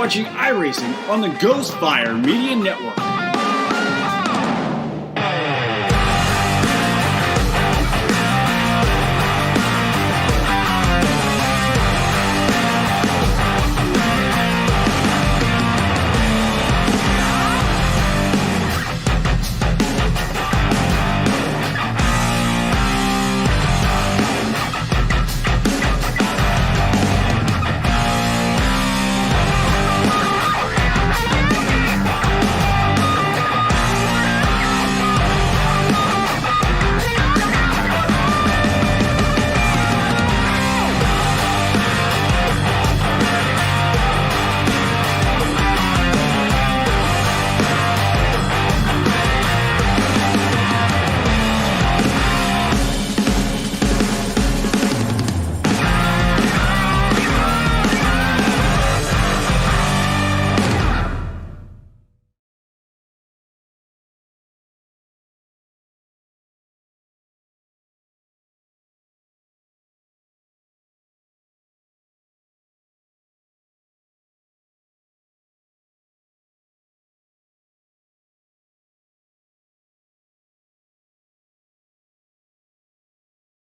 watching iRacing on the Ghostfire Media Network.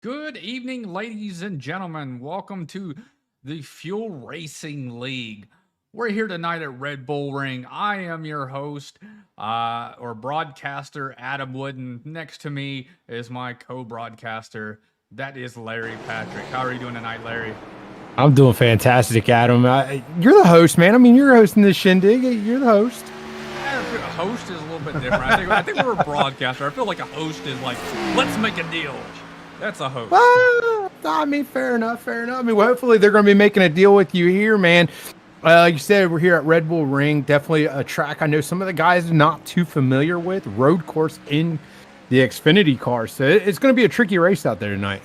Good evening, ladies and gentlemen. Welcome to the Fuel Racing League. We're here tonight at Red Bull Ring. I am your host or broadcaster, Adam Wood, and next to me is my co-broadcaster. That is Larry Patrick. How are you doing tonight, Larry? I'm doing fantastic, Adam. You're the host, man. I mean, you're hosting this shindig. You're the host. A host is a little bit different. I think we're a broadcaster. I feel like a host is like, let's make a deal. That's a host. I mean, fair enough. I mean, well, hopefully they're going to be making a deal with you here, man. Like you said, we're here at Red Bull Ring. Definitely a track I know some of the guys are not too familiar with. Road course in the Xfinity car. So it's going to be a tricky race out there tonight.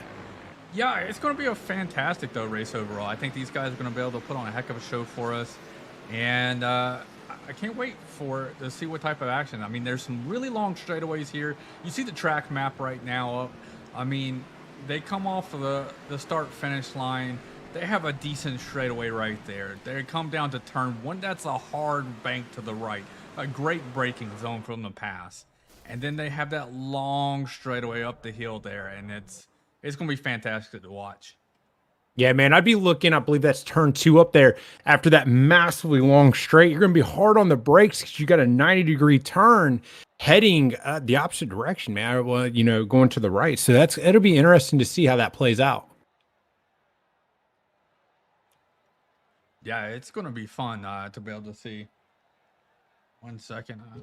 Yeah, it's going to be a fantastic, though, race overall. I think these guys are going to be able to put on a heck of a show for us. And I can't wait to see what type of action. I mean, there's some really long straightaways here. You see the track map right now up. I mean, they come off of the start-finish line. They have a decent straightaway right there. They come down to turn one. That's a hard bank to the right. A great braking zone from the pass. And then they have that long straightaway up the hill there. And it's going to be fantastic to watch. Yeah, man, I'd be looking, I believe that's turn 2 up there. After that massively long straight, you're going to be hard on the brakes because you got a 90-degree turn heading the opposite direction, man. Well, going to the right. So it'll be interesting to see how that plays out. Yeah, it's going to be fun to be able to see. 1 second. I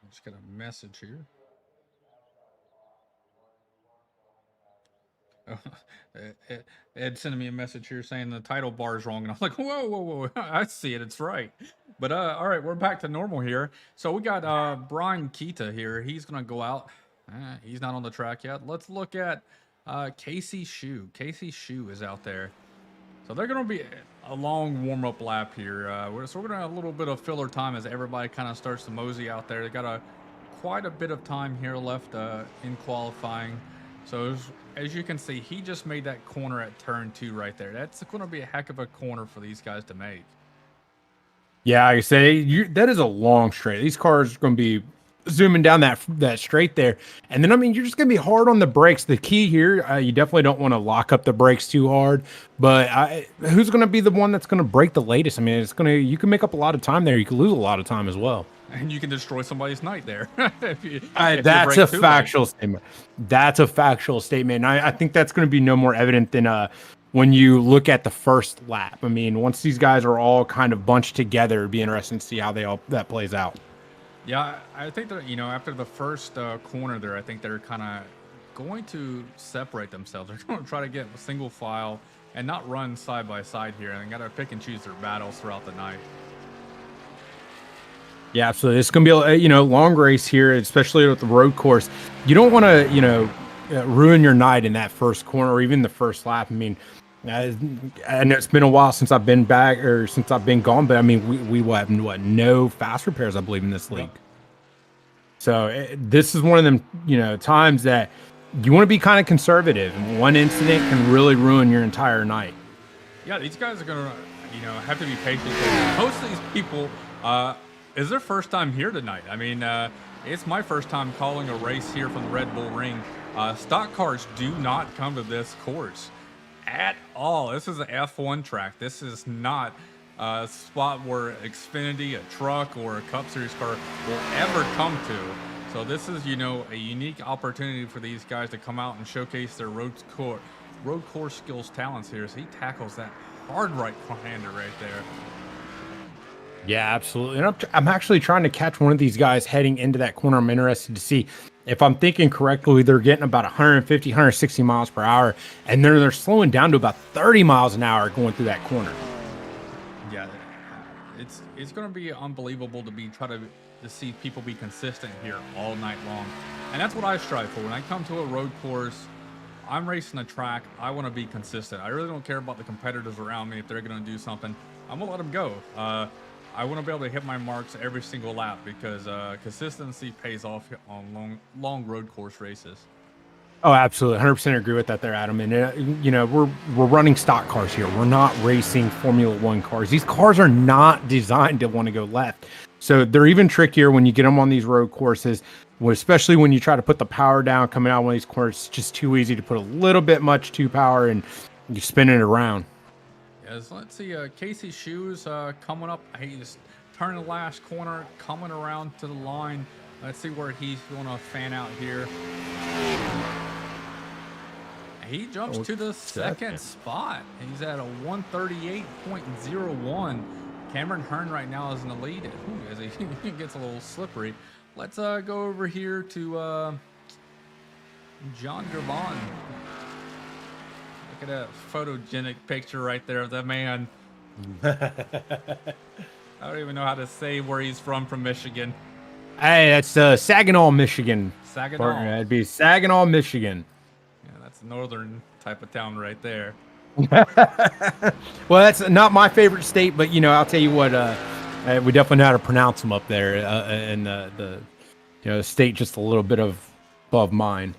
just got a message here. Ed sending me a message here saying the title bar is wrong, and I'm like, whoa, I see it, it's right. But all right, we're back to normal here. So we got Brian Keita here. He's gonna go out. He's not on the track yet. Let's look at Casey Shue. Casey Shue is out there. So they're gonna be a long warm-up lap here. So we're gonna have a little bit of filler time as everybody kind of starts to mosey out there. They got quite a bit of time here left in qualifying. So as you can see, he just made that corner at turn 2 right there. That's going to be a heck of a corner for these guys to make. Yeah, I say that is a long straight. These cars are going to be zooming down that straight there. And then, I mean, you're just going to be hard on the brakes. The key here, you definitely don't want to lock up the brakes too hard. But who's going to be the one that's going to brake the latest? I mean, you can make up a lot of time there. You can lose a lot of time as well. And you can destroy somebody's night there. That's a factual statement. That's a factual statement. I think that's going to be no more evident than when you look at the first lap. I mean, once these guys are all kind of bunched together, it'd be interesting to see how that plays out. Yeah, I think that, after the first corner there, I think they're kind of going to separate themselves. They're going to try to get a single file and not run side by side here. And they got to pick and choose their battles throughout the night. Yeah, absolutely. It's going to be a long race here, especially with the road course. You don't want to, ruin your night in that first corner or even the first lap. I mean, I know it's been a while since I've been back or since I've been gone, but I mean, we have no fast repairs, I believe, in this league. Yep. So this is one of them, times that you want to be kind of conservative. One incident can really ruin your entire night. Yeah, these guys are going to have to be patient. 'Cause most of these people is their first time here tonight. I mean, it's my first time calling a race here from the Red Bull Ring. Stock cars do not come to this course at all. This is an F1 track. This is not a spot where Xfinity, a truck, or a Cup Series car will ever come to. So this is, a unique opportunity for these guys to come out and showcase their road course skills, talents here. So he tackles that hard right-hander right there. Yeah, absolutely. And I'm actually trying to catch one of these guys heading into that corner. I'm interested to see if I'm thinking correctly. They're getting about 150, 160 miles per hour, and they're slowing down to about 30 miles an hour going through that corner. Yeah, it's going to be unbelievable to try to see people be consistent here all night long, and that's what I strive for. When I come to a road course, I'm racing a track. I want to be consistent. I really don't care about the competitors around me. If they're going to do something, I'm gonna let them go. I want to be able to hit my marks every single lap because consistency pays off on long road course races. Oh, absolutely. 100% agree with that there, Adam. And, we're running stock cars here. We're not racing Formula One cars. These cars are not designed to want to go left. So they're even trickier when you get them on these road courses, especially when you try to put the power down coming out of one of these courses. It's just too easy to put a little bit much to power and you spin it around. Yes, let's see. Casey Shoes coming up. He's turning the last corner, coming around to the line. Let's see where he's going to fan out here. He jumps to the second spot. He's at a 138.01. Cameron Hearn right now is in the lead. Ooh, as he gets a little slippery. Let's go over here to John Gravon. Look at that photogenic picture right there of that man. I don't even know how to say where he's from Michigan. Hey, that's Saginaw, Michigan. Saginaw. That'd be Saginaw, Michigan. Yeah, that's a northern type of town right there. Well, that's not my favorite state, but I'll tell you what, we definitely know how to pronounce them up there, and the state just a little bit above mine.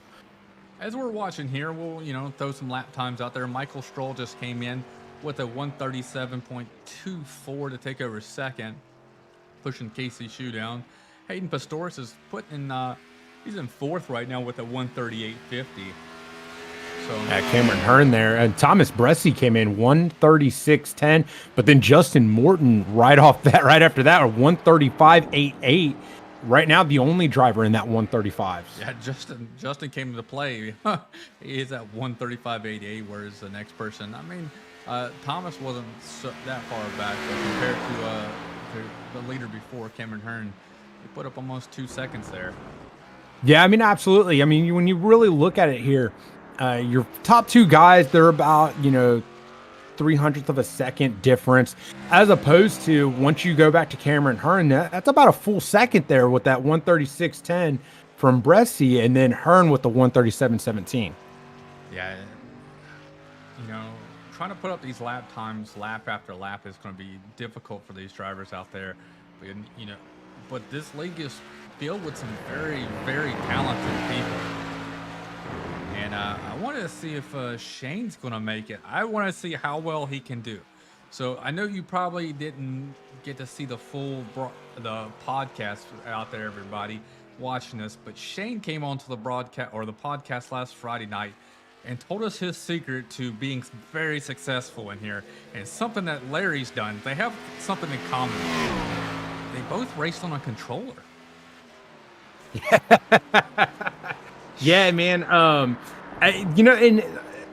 As we're watching here, we'll throw some lap times out there. Michael Stroll just came in with a 137.24 to take over second, pushing Casey Shoe down. Hayden Pastoris is he's in fourth right now with a 138.50. So Cameron Hearn there, and Thomas Bresci came in 136.10, but then Justin Morton right after that, 135.88. Right now, the only driver in that 135s. Yeah, Justin came into play. He is at 135.88, whereas the next person, Thomas wasn't that far back compared to the leader before, Cameron Hearn. He put up almost 2 seconds there. Yeah, absolutely. When you really look at it here, your top two guys, they're about, 300th of a second difference, as opposed to once you go back to Cameron Hearn, that's about a full second there with that 136.10 from Bresci, and then Hearn with the 137.17. Yeah, trying to put up these lap times, lap after lap, is going to be difficult for these drivers out there. But this league is filled with some very, very talented people. And I wanted to see if Shane's going to make it. I want to see how well he can do. So I know you probably didn't get to see the full the podcast out there, everybody watching this, but Shane came onto the broadcast or the podcast last Friday night and told us his secret to being very successful in here, and something that Larry's done. They have something in common. They both raced on a controller. Yeah, man. And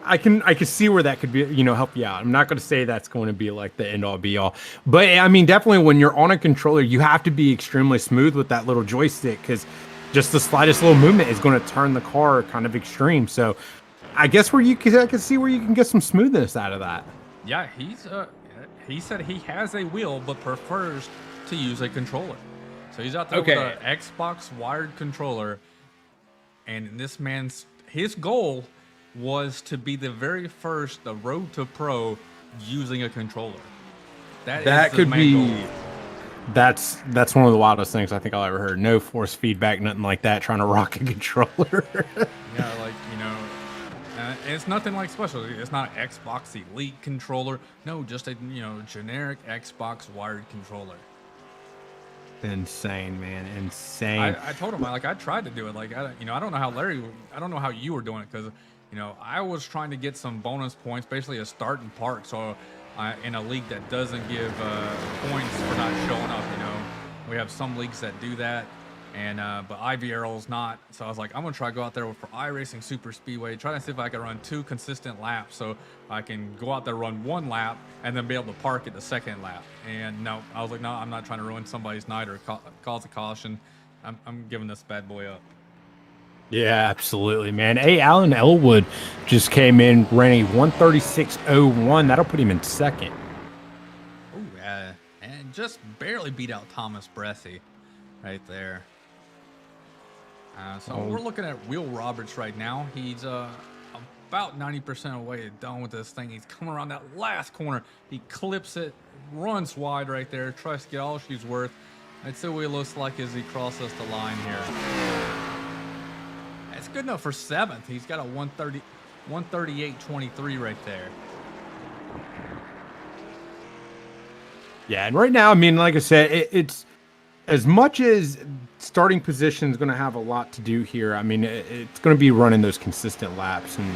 I can see where that could be, help you out. I'm not going to say that's going to be like the end all be all, but definitely when you're on a controller, you have to be extremely smooth with that little joystick, because just the slightest little movement is going to turn the car kind of extreme. So I guess I can see where you can get some smoothness out of that. Yeah, he said he has a wheel, but prefers to use a controller. So he's out there with an Xbox wired controller, and his goal was to be the very first, the road to pro, using a controller. That could be goal. That's one of the wildest things I think I'll ever heard. No force feedback, nothing like that, trying to rock a controller. Yeah, it's nothing like special. It's not an Xbox Elite controller. No, just a generic Xbox wired controller. Insane, man, insane. I told him I tried to do it. Like I don't know how I don't know how you were doing it because I was trying to get some bonus points, basically a start and park. So in a league that doesn't give points for not showing up, we have some leagues that do that. And but Ivy Arrow's not, so I was like, I'm gonna try to go out there for iRacing Super Speedway, try to see if I can run 2 consistent laps, so I can go out there, run 1 lap, and then be able to park at the 2nd lap. And no, I was like, no, I'm not trying to ruin somebody's night or cause a caution. I'm giving this bad boy up. Yeah, absolutely, man. Hey, Alan Elwood just came in, ran a 136.01. That'll put him in 2nd. Oh, and just barely beat out Thomas Bressi right there. So we're looking at Will Roberts right now. He's about 90% away done with this thing. He's coming around that last corner. He clips it, runs wide right there, tries to get all she's worth. Let's see what he looks like as he crosses the line here. That's good enough for 7th. He's got a 138.23 right there. Yeah, and right now, I mean, like I said, it's as much as starting position is going to have a lot to do here. I mean, it's going to be running those consistent laps, and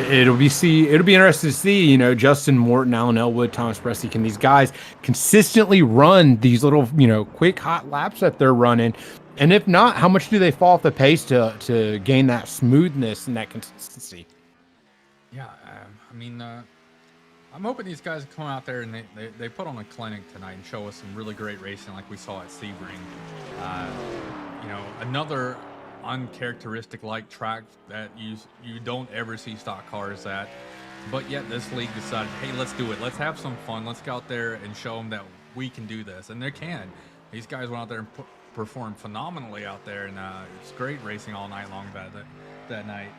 it'll be interesting to see. Justin Morton, Alan Elwood, Thomas Bressi, can these guys consistently run these little, quick hot laps that they're running? And if not, how much do they fall off the pace to gain that smoothness and that consistency? Yeah, I mean, I'm hoping these guys come out there and they put on a clinic tonight and show us some really great racing like we saw at Sebring. Another uncharacteristic like track that you don't ever see stock cars at. But yet this league decided, hey, let's do it. Let's have some fun. Let's go out there and show them that we can do this. And they can. These guys went out there and performed phenomenally out there. And it's great racing all night long that night.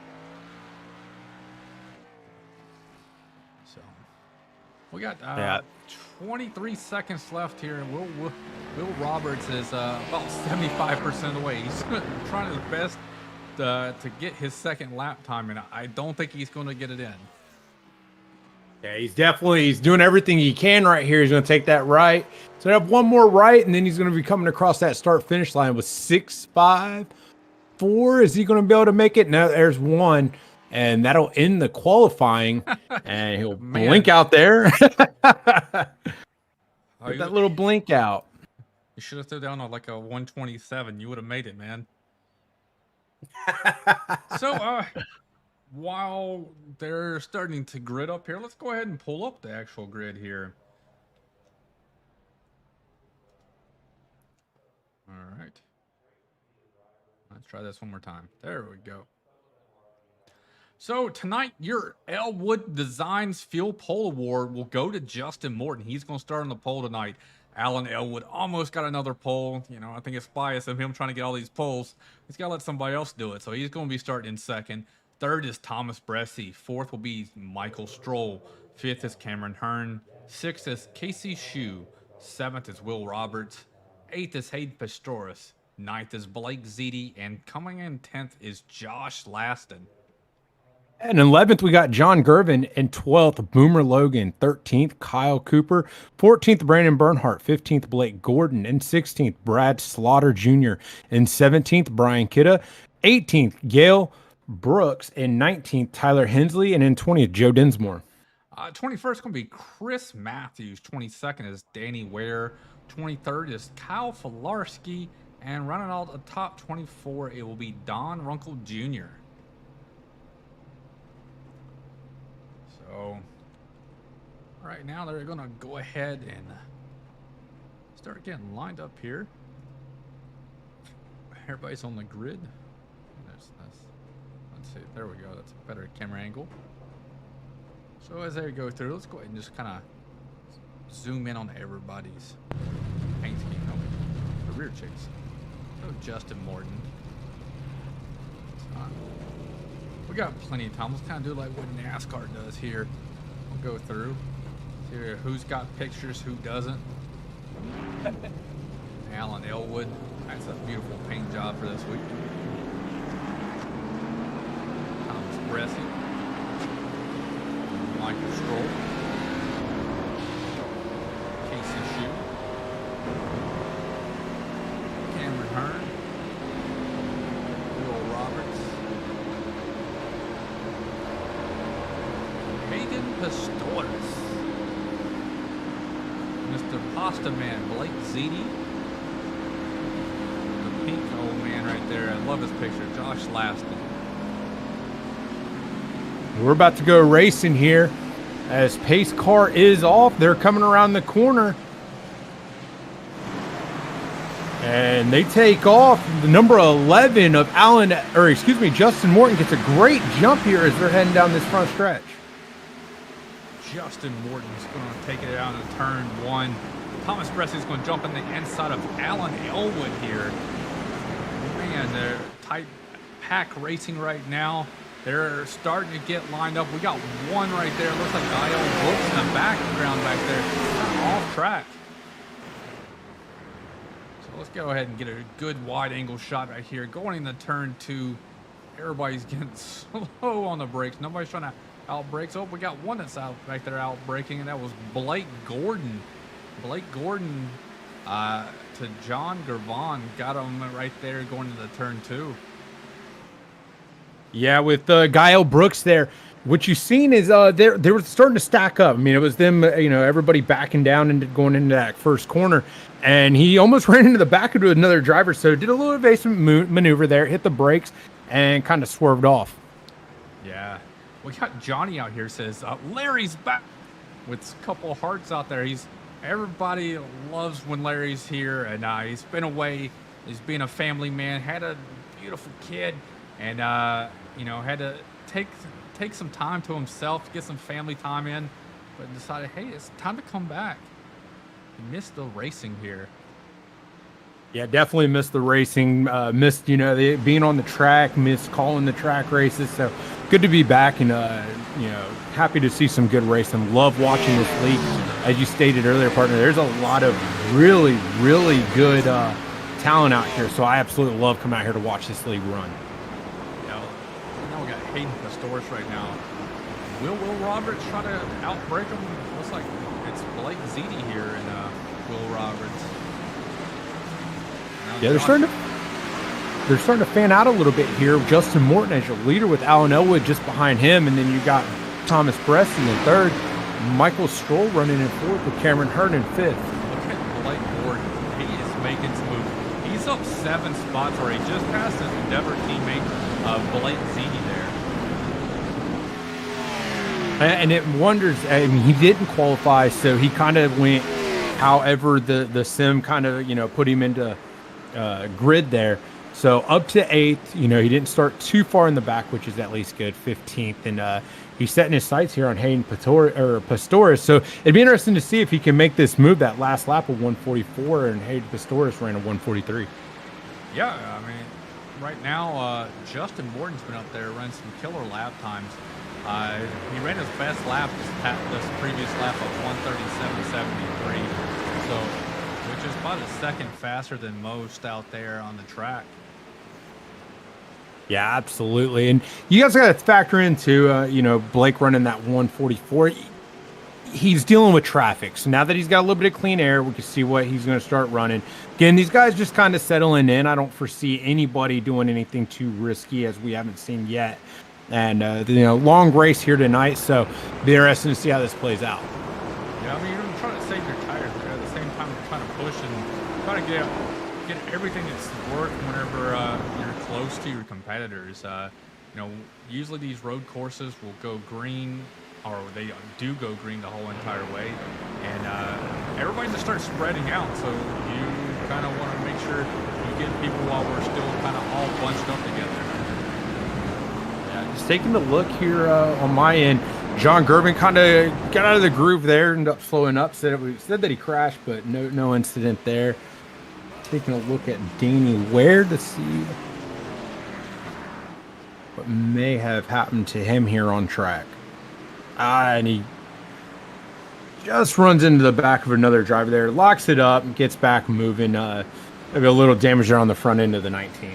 So we got 23 seconds left here. And Will Roberts is about 75% away. He's trying his best to get his 2nd lap time, and I don't think he's going to get it in. Yeah, he's doing everything he can right here. He's going to take that right. So have one more right, and then he's going to be coming across that start-finish line with 6.54. Is he going to be able to make it? No, there's 1, and that'll end the qualifying, and he'll blink out there. That little blink out. You should have thrown down on like a 127. You would have made it, man. So, while they're starting to grid up here, let's go ahead and pull up the actual grid here. All right. Let's try this one more time. There we go. So tonight, your Elwood Designs Fuel Pole Award will go to Justin Morton. He's going to start on the pole tonight. Alan Elwood almost got another pole. I think it's bias of him trying to get all these poles. He's got to let somebody else do it. So he's going to be starting in 2nd. 3rd is Thomas Bressi. 4th will be Michael Stroll. 5th is Cameron Hearn. 6th is Casey Shue. 7th is Will Roberts. 8th is Hayden Pastoris. 9th is Blake Ziti. And coming in 10th is Josh Laston. And 11th, we got John Gervin. And 12th, Boomer Logan. 13th, Kyle Cooper. 14th, Brandon Bernhardt. 15th, Blake Gordon. And 16th, Brad Slaughter Jr. And 17th, Brian Kidda. 18th, Gail Brooks. And 19th, Tyler Hensley. And in 20th, Joe Dinsmore. 21st is going to be Chris Matthews. 22nd is Danny Ware. 23rd is Kyle Filarski. And running out the top 24, it will be Don Runkle Jr. So, right now they're going to go ahead and start getting lined up here. Everybody's on the grid. Let's see. There we go. That's a better camera angle. So as they go through, let's go ahead and just kind of zoom in on everybody's paint scheme. The rear chase. So Justin Morton. We got plenty of time. Let's kind of do like what NASCAR does here. We'll go through. See who's got pictures, who doesn't. Alan Elwood. That's a beautiful paint job for this week. Thomas Bressi. Michael Stroll. Casey Shue. Cameron Hearn. Will Roberts. Hayden Pistorius. Mr. Pasta Man, Blake Ziti. The pink old man right there. I love his picture. Josh Laston. We're about to go racing here as pace car is off. They're coming around the corner. And they take off. The number 11 of Justin Morton gets a great jump here as they're heading down this front stretch. Justin Morton's going to take it out in turn one. Thomas Bressy's going to jump in the inside of Alan Elwood here. Man, they're tight pack racing right now. They're starting to get lined up. We got one right there. Looks like Gael Brooks in the background back there. Off track. So let's go ahead and get a good wide angle shot right here. Going into turn two. Everybody's getting slow on the brakes. Nobody's trying to out-brakes. Oh, we got one that's out back there out-braking, and that was Blake Gordon. Blake Gordon to John Gervon. Got him right there going into the turn two. Yeah, with Gael Brooks there, what you've seen is they were starting to stack up. I mean, it was them, everybody backing down and going into that first corner, and he almost ran into the back of another driver. So did a little evasive maneuver there, hit the brakes, and kind of swerved off. Yeah, we got Johnny out here. Says Larry's back with a couple of hearts out there. Everybody loves when Larry's here, and he's been away. He's being a family man, had a beautiful kid, and had to take some time to himself, get some family time in, but decided, hey, it's time to come back. He missed the racing here. Yeah, definitely missed the racing, missed, being on the track, missed calling the track races. So good to be back and, happy to see some good racing. Love watching this league. As you stated earlier, partner, there's a lot of really, really good talent out here. So I absolutely love coming out here to watch this league run. Now we got Hayden Pistorius right now. Will Roberts try to outbreak him? Looks like it's Blake Ziti here and Will Roberts. Now Yeah, they're starting to fan out a little bit here. Justin Morton as your leader with Alan Elwood just behind him, and then you got Thomas Bresson in third. Michael Stroll running in fourth with Cameron Hearn in fifth. Look at Blake Gordon. He is making some moves. He's up 7 spots already, just past his Endeavor teammate Blake Ziti there. And it wonders, I mean, he didn't qualify, so he kind of went however the sim kind of, put him into grid there. So up to 8th, he didn't start too far in the back, which is at least good, 15th. And he's setting his sights here on Hayden Pistorius. So it'd be interesting to see if he can make this move that last lap of 144, and Hayden Pistorius ran a 143. Yeah, I mean, right now, Justin Morton's been up there running some killer lap times. He ran his best lap this previous lap of 137.73, so which is about a second faster than most out there on the track. Yeah, absolutely. And you guys got to factor into, Blake running that 144. He's dealing with traffic. So now that he's got a little bit of clean air, we can see what he's going to start running. Again, these guys just kind of settling in. I don't foresee anybody doing anything too risky as we haven't seen yet. And, long race here tonight. So be interesting to see how this plays out. Yeah, I mean, you're trying to save your tires there. At the same time, you're trying to push and try to get everything that's worked whenever you're close to your competitors. Usually these road courses will go green, or they do go green the whole entire way, and everybody just starts spreading out. So you kind of want to make sure you get people while we're still kind of all bunched up together. Yeah, just taking a look here on my end. John Gervin kind of got out of the groove there, ended up slowing up. Said that he crashed, but no incident there. Taking a look at Danny Ware to see what may have happened to him here on track. And he just runs into the back of another driver there, locks it up, and gets back moving. Maybe a little damage there on the front end of the 19. I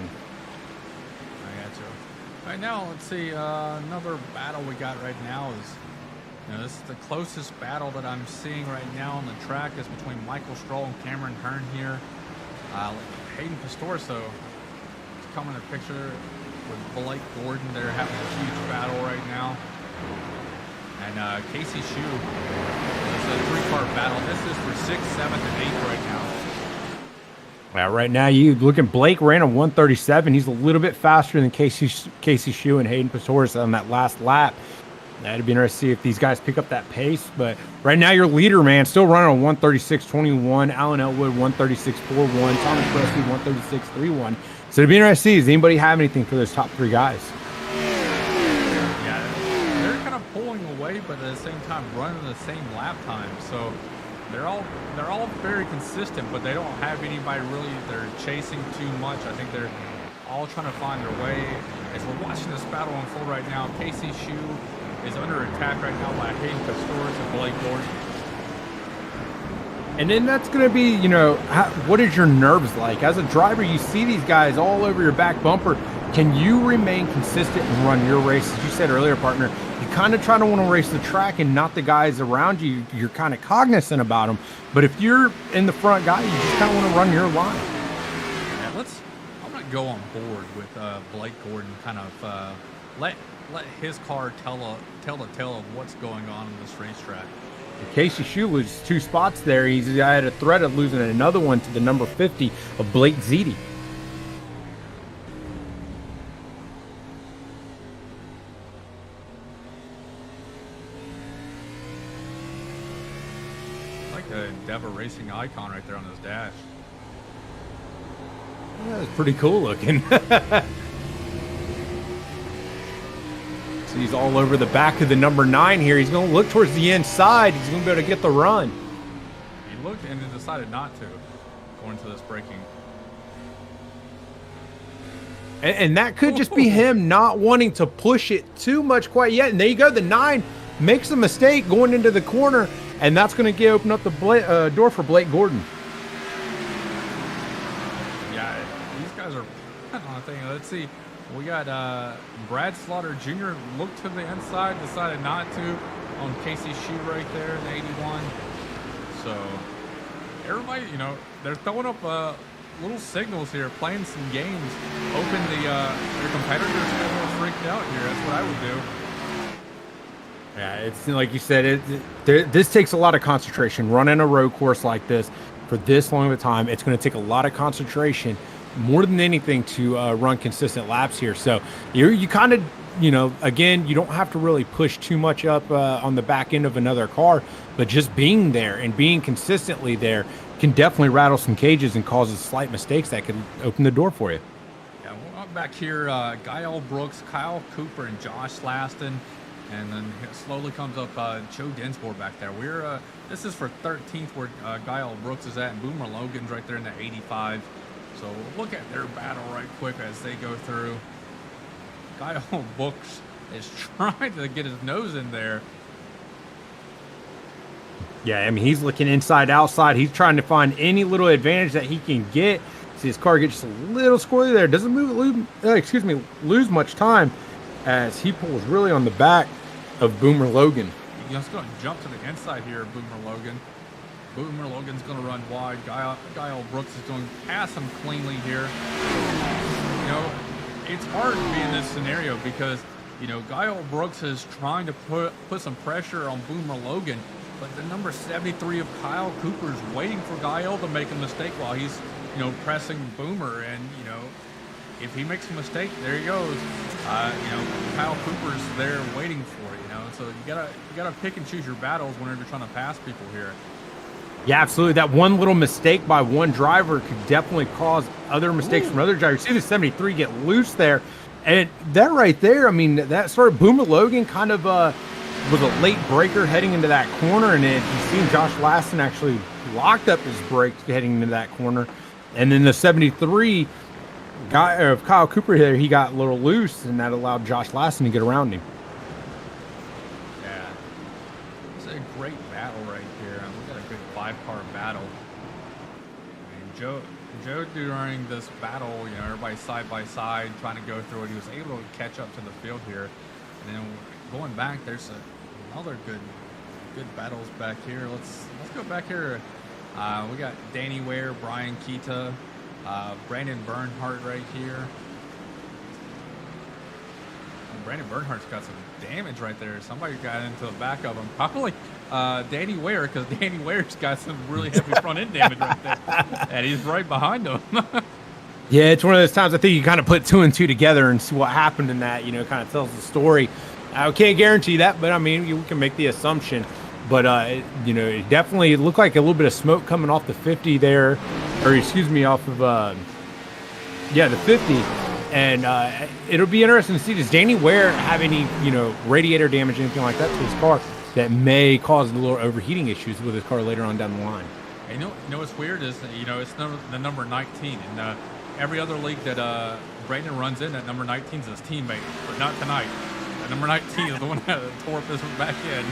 got you. Right now, let's see. Another battle we got right now is This is the closest battle that I'm seeing right now on the track is between Michael Stroll and Cameron Hearn here. Hayden Pastorzo is coming in the picture with Blake Gordon. They're having a huge battle right now. And Casey Shue. It's a three-car battle. This is for 6th, 7th, and 8th right now. Right now, you look at Blake ran a 137. He's a little bit faster than Casey Shue and Hayden Pastorzo on that last lap. That'd be interesting to see if these guys pick up that pace. But right now, your leader, man, still running on 136.21. Alan Elwood, 136.41. Thomas Presley, 136.31. So it'd be interesting to see, does anybody have anything for those top three guys? Yeah, they're kind of pulling away, but at the same time running the same lap time. So they're all very consistent, but they don't have anybody really they're chasing too much. I think they're all trying to find their way. As we're watching this battle unfold right now, Casey Shue is under attack right now by Hayden Pastorzo and Blake Gordon. And then that's going to be, what is your nerves like? As a driver, you see these guys all over your back bumper. Can you remain consistent and run your race? As you said earlier, partner, you kind of try to want to race the track and not the guys around you. You're kind of cognizant about them. But if you're in the front guy, you just kind of want to run your line. Yeah, I'm going to go on board with Blake Gordon, kind of let his car tell the tale of what's going on in this racetrack. Casey Shue loses 2 spots there. He's had a threat of losing another one to the number 50 of Blake Ziti. Like a Endeavor Racing icon right there on his dash. Yeah, that's pretty cool looking. So he's all over the back of the number 9 here. He's going to look towards the inside. He's going to be able to get the run. He looked and then decided not to go into this braking. And that could just be him not wanting to push it too much quite yet. And there you go. The 9 makes a mistake going into the corner, and that's going to open up the door for Blake Gordon. Yeah, these guys are on a thing. Let's see. We got Brad Slaughter Jr. looked to the inside, decided not to on Casey Shue right there in 81. So everybody, they're throwing up little signals here, playing some games, hoping their competitors get a little freaked out here. That's what I would do. Yeah, it's like you said, this takes a lot of concentration. Running a road course like this for this long of a time, it's going to take a lot of concentration, more than anything, to run consistent laps here. So you kind of, again, you don't have to really push too much up on the back end of another car, but just being there and being consistently there can definitely rattle some cages and causes slight mistakes that could open the door for you. Yeah, well, back here, Guile Brooks, Kyle Cooper, and Josh Laston. And then slowly comes up Joe Dinsmore back there. This is for 13th where Guile Brooks is at, and Boomer Logan's right there in the 85. So look at their battle right quick as they go through. Guile Brooks is trying to get his nose in there. Yeah, I mean, he's looking inside, outside. He's trying to find any little advantage that he can get. See his car get just a little squirrely there. Doesn't lose much time as he pulls really on the back of Boomer Logan. He's just going to jump to the inside here of Boomer Logan. Boomer Logan's going to run wide. Guile Brooks is going to pass him cleanly here. It's hard to be in this scenario because, Guile Brooks is trying to put some pressure on Boomer Logan, but the number 73 of Kyle Cooper is waiting for Guile to make a mistake while he's, pressing Boomer. And, if he makes a mistake, there he goes. Kyle Cooper's there waiting for it, So you gotta pick and choose your battles whenever you're trying to pass people here. Yeah, absolutely. That one little mistake by one driver could definitely cause other mistakes from other drivers. See the 73 get loose there. And that right there, I mean, that started Boomer Logan kind of was a late breaker heading into that corner. And then you've seen Josh Laston actually locked up his brakes heading into that corner. And then the 73 guy of Kyle Cooper here, he got a little loose, and that allowed Josh Laston to get around him. Yeah. It's a great battle right here. We got a good 5-car battle. Joe during this battle, everybody side by side trying to go through it. He was able to catch up to the field here. And then going back, there's a Another good battles back here. Let's go back here. We got Danny Ware, Brian Keita, Brandon Bernhardt right here. Brandon Bernhardt's got some damage right there. Somebody got into the back of him. Probably Danny Ware, because Danny Ware's got some really heavy front end damage right there. And he's right behind him. Yeah, it's one of those times I think you kind of put 2 and 2 together and see what happened in that, kind of tells the story. I can't guarantee that, but I mean, we can make the assumption. But, it definitely looked like a little bit of smoke coming off the 50 there, or excuse me, off of, the 50. And it'll be interesting to see, does Danny Ware have any, radiator damage, anything like that to his car that may cause a little overheating issues with his car later on down the line? You know what's weird is, it's the number 19. And every other league that Brandon runs in, that number 19 is his teammate, but not tonight. That number 19 is the one that tore up his back end.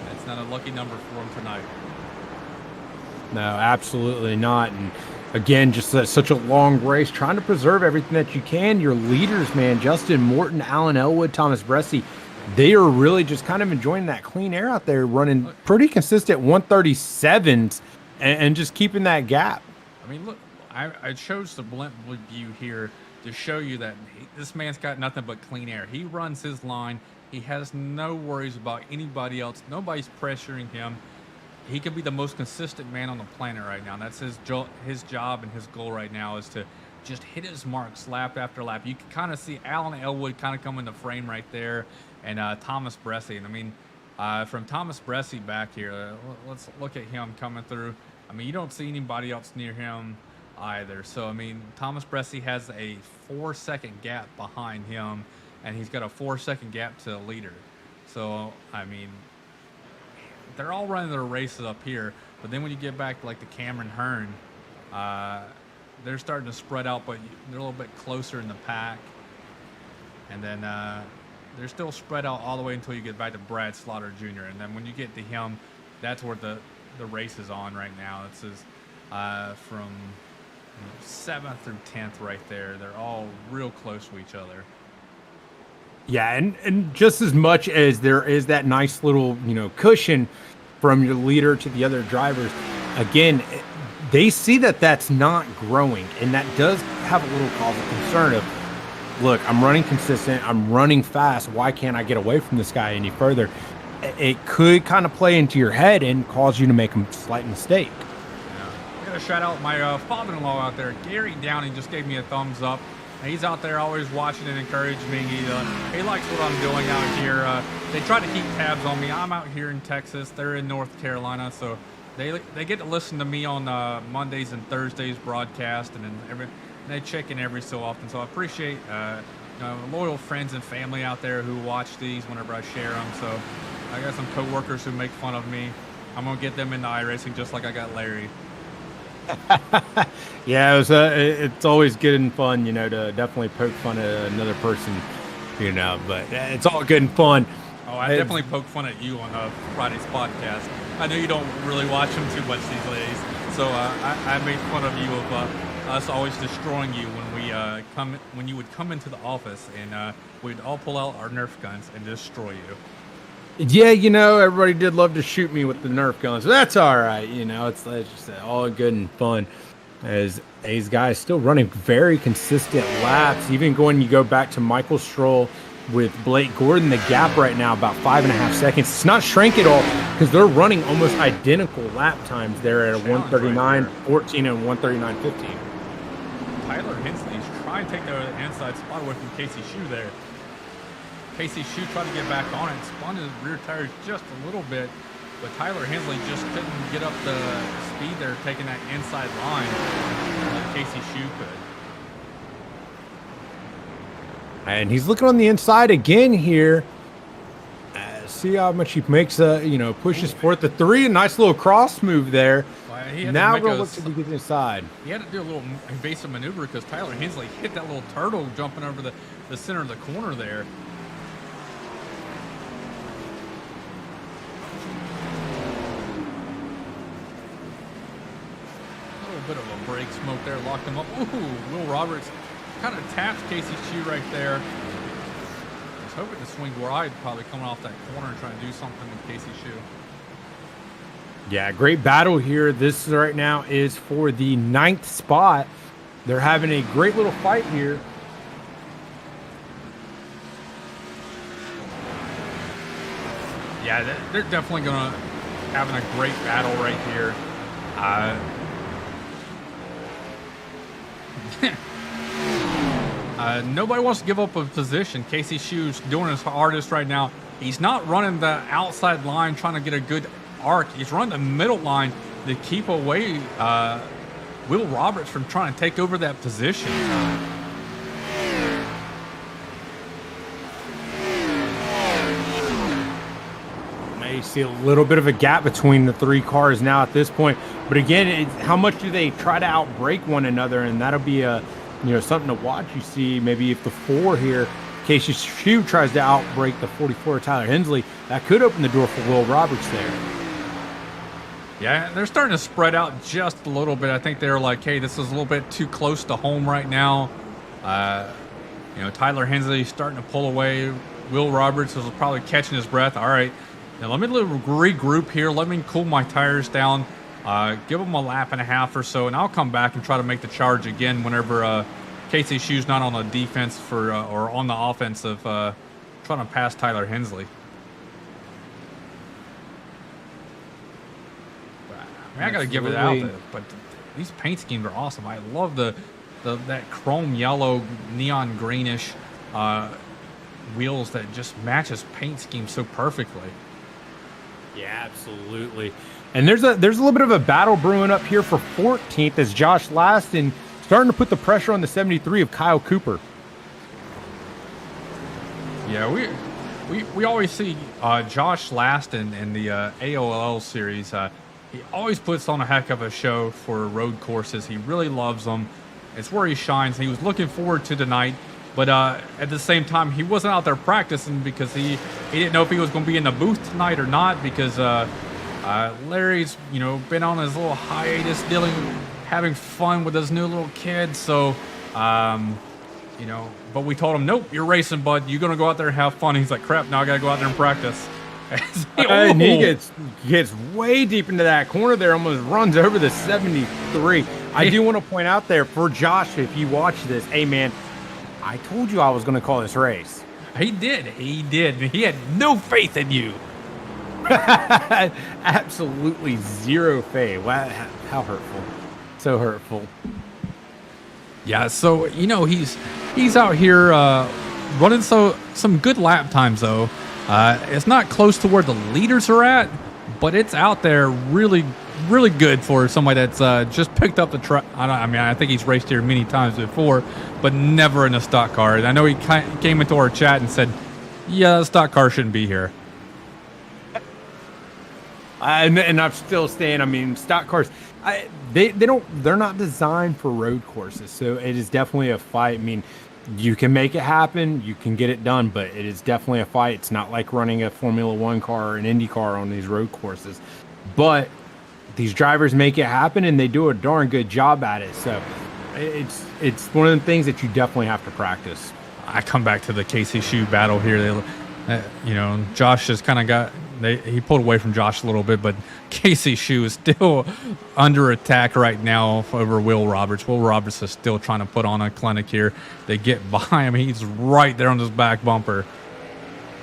That's not a lucky number for him tonight. No, absolutely not. And again, just such a long race, trying to preserve everything that you can. Your leaders, man, Justin Morton, Alan Elwood, Thomas Bresci, they are really just kind of enjoying that clean air out there, running pretty consistent 137s and just keeping that gap. I mean, look, I chose the blimp view here to show you that this man's got nothing but clean air. He runs his line. He has no worries about anybody else. Nobody's pressuring him. He could be the most consistent man on the planet right now. And that's his job and his goal right now is to just hit his marks lap after lap. You can kind of see Alan Elwood kind of come into frame right there, and Thomas Bresci. And I mean, from Thomas Bresci back here, let's look at him coming through. I mean, you don't see anybody else near him either. So, I mean, Thomas Bresci has a 4-second gap behind him, and he's got a 4-second gap to the leader. So, I mean, they're all running their races up here, but then when you get back like the Cameron Hearn, they're starting to spread out, but they're a little bit closer in the pack. And then they're still spread out all the way until you get back to Brad Slaughter Jr. And then when you get to him, that's where the race is on right now. It says from 7th through 10th right there. They're all real close to each other. Yeah, and just as much as there is that nice little, cushion from your leader to the other drivers, again, they see that that's not growing, and that does have a little cause of concern of, look, I'm running consistent, I'm running fast, why can't I get away from this guy any further? It could kind of play into your head and cause you to make a slight mistake. Yeah. I got to shout out my father-in-law out there. Gary Downing just gave me a thumbs up. He's out there always watching and encouraging me. He likes what I'm doing out here. They try to keep tabs on me. I'm out here in Texas. They're in North Carolina, so they get to listen to me on Mondays and Thursdays broadcast, and then they check in every so often. So I appreciate loyal friends and family out there who watch these whenever I share them. So I got some coworkers who make fun of me. I'm gonna get them into iRacing just like I got Larry. Yeah, it's always good and fun, to definitely poke fun at another person, but it's all good and fun. Oh, I definitely poke fun at you on Friday's podcast. I know you don't really watch them too much these days, so I made fun of you of us always destroying you when you would come into the office, and we'd all pull out our Nerf guns and destroy you. Yeah, everybody did love to shoot me with the Nerf guns. But that's all right. It's just all good and fun. As these guys still running very consistent laps. Even you go back to Michael Stroll with Blake Gordon, the gap right now about 5.5 seconds. It's not shrank at all because they're running almost identical lap times there at a 139.14 and 139.15. Tyler Hensley's trying to take the inside spot away from Casey Shue there. Casey Shue tried to get back on it, spun his rear tires just a little bit, but Tyler Hensley just couldn't get up the speed there, taking that inside line like Casey Shue could. And he's looking on the inside again here. See how much he makes, pushes forth the 3. A nice little cross move there. Well, now we're going to look to get inside. He had to do a little evasive maneuver because Tyler Hensley hit that little turtle jumping over the center of the corner there. Bit of a brake smoke there, locked him up. Ooh, Will Roberts kind of taps Casey Shue right there. He's hoping to swing wide, probably coming off that corner and trying to do something with Casey Shoe. Yeah, great battle here. This right now is for the 9th spot. They're having a great little fight here. Yeah, they're definitely gonna having a great battle right here. Nobody wants to give up a position. Casey Shoe's doing his hardest right now. He's not running the outside line trying to get a good arc. He's running the middle line to keep away Will Roberts from trying to take over that position. Now you see a little bit of a gap between the 3 cars now at this point. But again, how much do they try to outbrake one another? And that'll be something to watch. You see maybe if the 4 here, Casey Shoe tries to outbrake the 44 Tyler Hensley, that could open the door for Will Roberts there. Yeah, they're starting to spread out just a little bit. I think they're like, hey, this is a little bit too close to home right now. Tyler Hensley starting to pull away. Will Roberts is probably catching his breath. All right, now let me regroup here. Let me cool my tires down. Give them a lap and a half or so, and I'll come back and try to make the charge again whenever Casey Shoe's not on the defense or on the offensive, trying to pass Tyler Hensley. I gotta give it out, but these paint schemes are awesome. I love that chrome yellow, neon greenish wheels that just matches paint scheme so perfectly. Yeah, absolutely. And there's a little bit of a battle brewing up here for 14th as Josh Laston starting to put the pressure on the 73 of Kyle Cooper. Yeah, we always see Josh Laston in the AOL series. He always puts on a heck of a show for road courses. He really loves them. It's where he shines. He was looking forward to tonight, but at the same time, he wasn't out there practicing because he didn't know if he was going to be in the booth tonight or not because Larry's been on his little hiatus, having fun with his new little kid. So, but we told him, nope, you're racing, bud. You're going to go out there and have fun. He's like, crap, now I got to go out there and practice. And he gets way deep into that corner there, almost runs over the 73. I do want to point out there for Josh, if you watch this, hey man, I told you I was going to call this race. He did. He had no faith in you. Absolutely zero faith. Wow, how hurtful. So hurtful. Yeah, so he's out here running some good lap times though. It's not close to where the leaders are at, but it's out there really, really good for somebody that's just picked up the truck. I think he's raced here many times before, but never in a stock car. And I know he came into our chat and said, yeah, the stock car shouldn't be here. And I'm still staying. Stock cars, they're not designed for road courses. So it is definitely a fight. You can make it happen, you can get it done, but it is definitely a fight. It's not like running a Formula One car or an Indy car on these road courses. But these drivers make it happen, and they do a darn good job at it. So it's one of the things that you definitely have to practice. I come back to the Casey Shoe battle here. Josh just kind of got... he pulled away from Josh a little bit, but Casey Shoe is still under attack right now over Will Roberts. Will Roberts is still trying to put on a clinic here. They get by him. He's right there on his back bumper.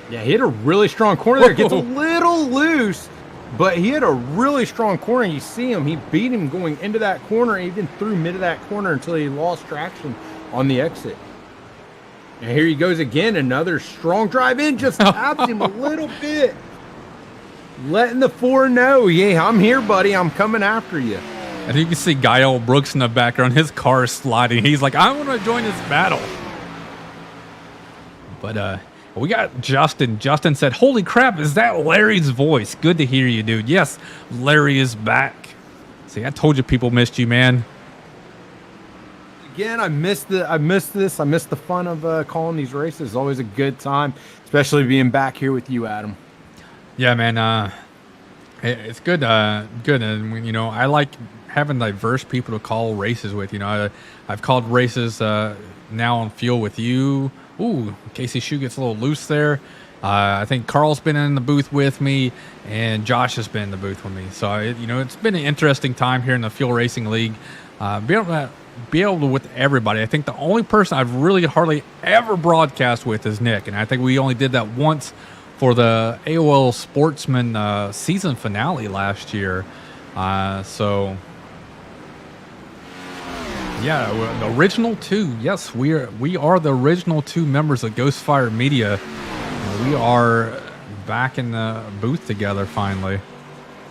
Yeah, he had a really strong corner there. Gets a little loose, but he had a really strong corner. You see him. He beat him going into that corner, even through mid of that corner until he lost traction on the exit. And here he goes again. Another strong drive in. Just taps him a little bit. Letting the 4 know, yeah, I'm here, buddy. I'm coming after you. And you can see Gael Brooks in the background. His car is sliding. He's like, I want to join this battle. But we got Justin. Justin said, holy crap, is that Larry's voice? Good to hear you, dude. Yes, Larry is back. See, I told you people missed you, man. Again, I missed this. I missed the fun of calling these races. It's always a good time, especially being back here with you, Adam. Yeah, man. It's good. Good, and I like having diverse people to call races with. I've called races now on Fuel with you, Ooh, Casey Shoe gets a little loose there. I think Carl's been in the booth with me, and Josh has been in the booth with me. So, it's been an interesting time here in the Fuel Racing League. Be able to with everybody. I think the only person I've really hardly ever broadcast with is Nick, and I think we only did that once for the AOL Sportsman season finale last year. So yeah, the original two. Yes, we are the original two members of Ghostfire Media. We are back in the booth together finally.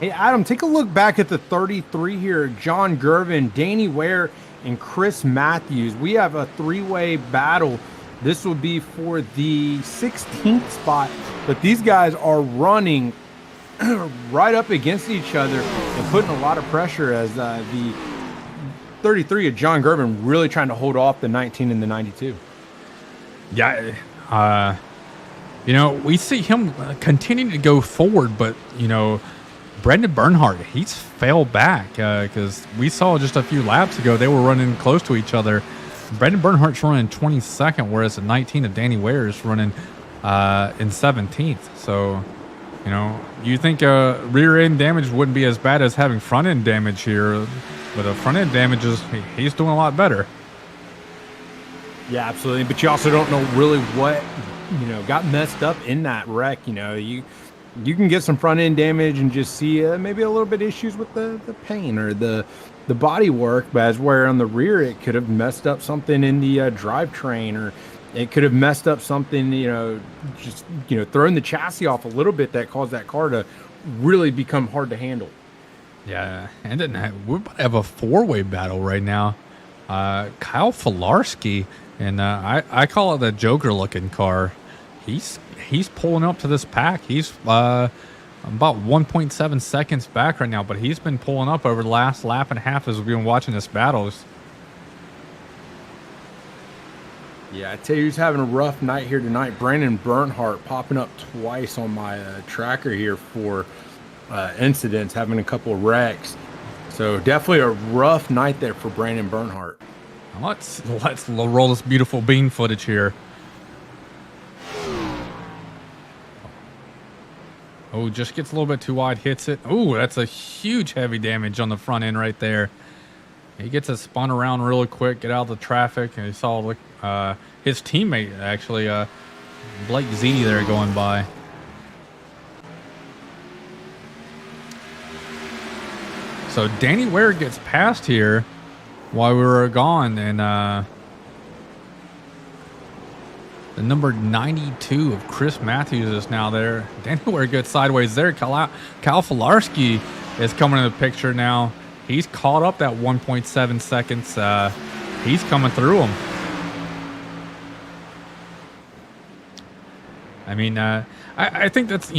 Hey, Adam, take a look back at the 33 here. John Gervin, Danny Ware, and Chris Matthews. We have a three-way battle. This will be for the 16th spot, but these guys are running right up against each other and putting a lot of pressure as the 33 of John Gervin really trying to hold off the 19 and the 92. Yeah, we see him continuing to go forward, but, Brendan Bernhardt, he's fell back because we saw just a few laps ago they were running close to each other. Brendan Bernhardt's running 22nd, whereas the 19 of Danny Ware is running in 17th. So, you think rear end damage wouldn't be as bad as having front end damage here, but the front end damage he's doing a lot better. Yeah, absolutely. But you also don't know really what got messed up in that wreck. You can get some front end damage and just see maybe a little bit issues with the paint or the body work, but as where on the rear it could have messed up something in the drivetrain, or it could have messed up something, just throwing the chassis off a little bit that caused that car to really become hard to handle. Yeah, and then we're about to have a four-way battle right now. Kyle Filarski, and I call it the Joker-looking car. He's pulling up to this pack. He's about 1.7 seconds back right now, but he's been pulling up over the last lap and a half as we've been watching this battles. Yeah, I tell you who's having a rough night here tonight. Brandon Bernhardt popping up twice on my tracker here for incidents, having a couple of wrecks. So definitely a rough night there for Brandon Bernhardt. Let's roll this beautiful bean footage here. Oh, just gets a little bit too wide, hits it. Oh, that's a huge heavy damage on the front end right there. He gets it spun around really quick, get out of the traffic, and he saw his teammate, actually, Blake Zini there going by. So Danny Ware gets past here while we were gone, and the number 92 of Chris Matthews is now there. Danny Ware gets sideways there. Kyle Filarski is coming in the picture now. He's caught up that 1.7 seconds. He's coming through him. I mean, I think that's,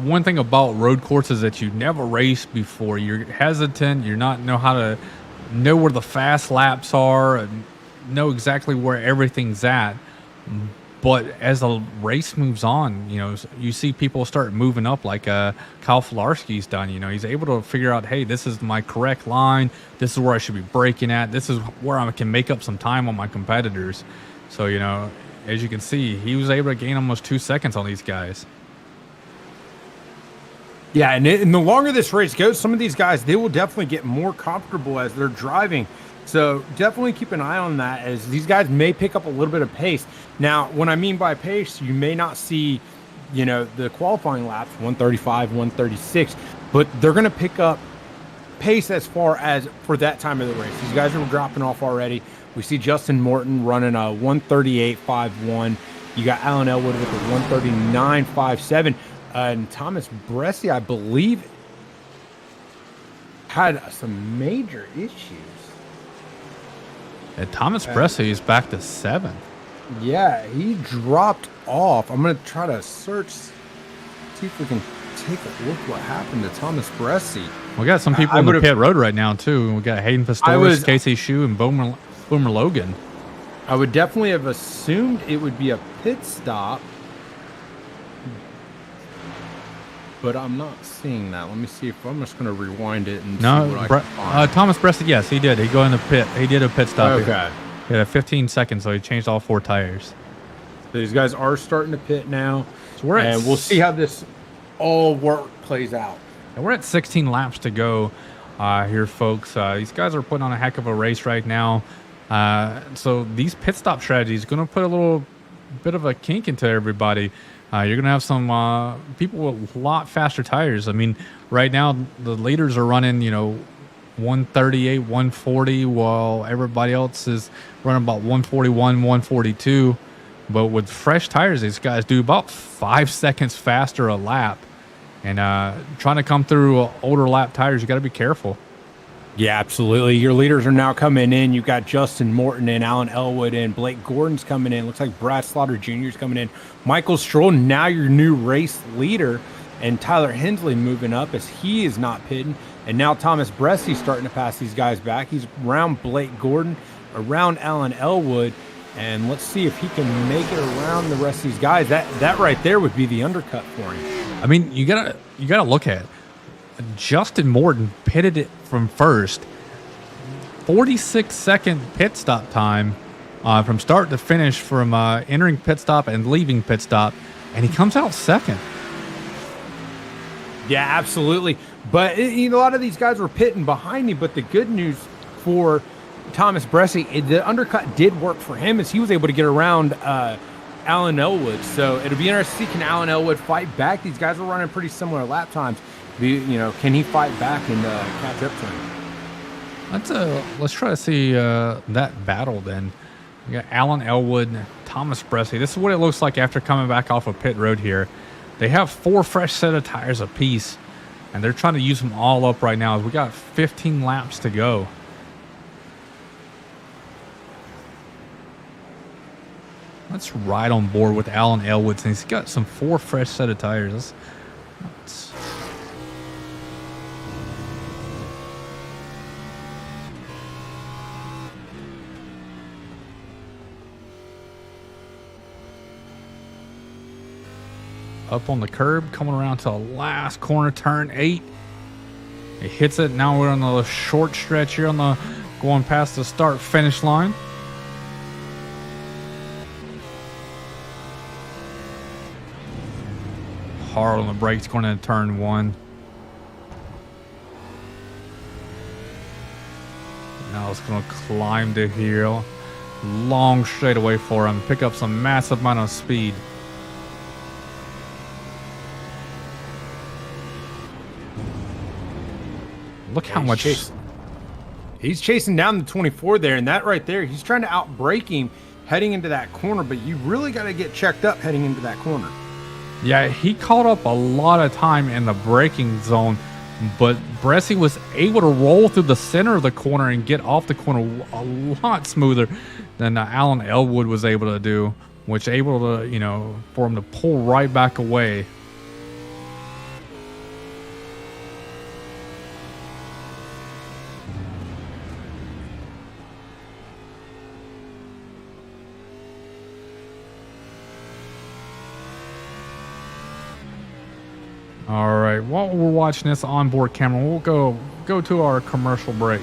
one thing about road courses that you've never raced before. You're hesitant. You're not know how to know where the fast laps are and know exactly where everything's at. But as the race moves on, you see people start moving up like Kyle Filarski's done. He's able to figure out, hey, this is my correct line. This is where I should be braking at. This is where I can make up some time on my competitors. So, as you can see, he was able to gain almost 2 seconds on these guys. Yeah, and the longer this race goes, some of these guys, they will definitely get more comfortable as they're driving. So definitely keep an eye on that, as these guys may pick up a little bit of pace. Now, what I mean by pace, you may not see, the qualifying laps, 135, 136, but they're going to pick up pace as far as for that time of the race. These guys are dropping off already. We see Justin Morton running a 138.51. You got Alan Elwood with a 139.57. And Thomas Bresci, I believe, had some major issues. And Thomas Bresci is back to 7th. Yeah, he dropped off. I'm going to try to search, see if we can take a look what happened to Thomas Bresci. We got some people on the pit road right now, too. We got Hayden Pistorius, Casey Shoe, and Boomer Logan. I would definitely have assumed it would be a pit stop, but I'm not seeing that. Let me see if I'm just going to rewind it and see what I can find. Thomas Bresci, yes, he did. He go in the pit. He did a pit stop. Okay. He had a 15 seconds, so he changed all 4 tires. So these guys are starting to pit now, So we're at and we'll see how this all plays out. And we're at 16 laps to go here, folks. These guys are putting on a heck of a race right now. So these pit stop strategies going to put a little bit of a kink into everybody. You're going to have some people with a lot faster tires. I mean, right now the leaders are running, 138, 140, while everybody else is running about 141, 142. But with fresh tires, these guys do about 5 seconds faster a lap. And trying to come through older lap tires, you got to be careful. Yeah, absolutely. Your leaders are now coming in. You've got Justin Morton and Alan Elwood in. Blake Gordon's coming in. Looks like Brad Slaughter Jr. is coming in. Michael Stroll, now your new race leader. And Tyler Hensley moving up as he is not pitting. And now Thomas Bressy's starting to pass these guys back. He's around Blake Gordon, around Alan Elwood. And let's see if he can make it around the rest of these guys. That right there would be the undercut for him. I mean, you gotta look at it. Justin Morton pitted it from first. 46-second pit stop time from start to finish, from entering pit stop and leaving pit stop, and he comes out second. Yeah, absolutely. But a lot of these guys were pitting behind me. But the good news for Thomas Bressy, the undercut did work for him, as he was able to get around Alan Elwood. So it'll be interesting to see, can Alan Elwood fight back? These guys were running pretty similar lap times. Can he fight back and catch up to him? Let's try to see that battle then. We got Alan Elwood, Thomas Bressie. This is what it looks like after coming back off of pit road here. They have 4 fresh set of tires apiece, and they're trying to use them all up right now. We got 15 laps to go. Let's ride on board with Alan Elwood, since he's got some 4 fresh set of tires. Let's up on the curb, coming around to the last corner, turn 8. It hits it. Now we're on the short stretch here, going past the start finish line. Hard on the brakes going into turn 1. Now it's going to climb the hill. Long straightaway for him. Pick up some massive amount of speed. Look how much he's chasing down the 24 there, and that right there, he's trying to outbrake him heading into that corner, but you really got to get checked up heading into that corner. Yeah, he caught up a lot of time in the braking zone, but Bressie was able to roll through the center of the corner and get off the corner a lot smoother than Alan Elwood was able to do, which able to, for him to pull right back away. All right, while we're watching this onboard camera, we'll go to our commercial break.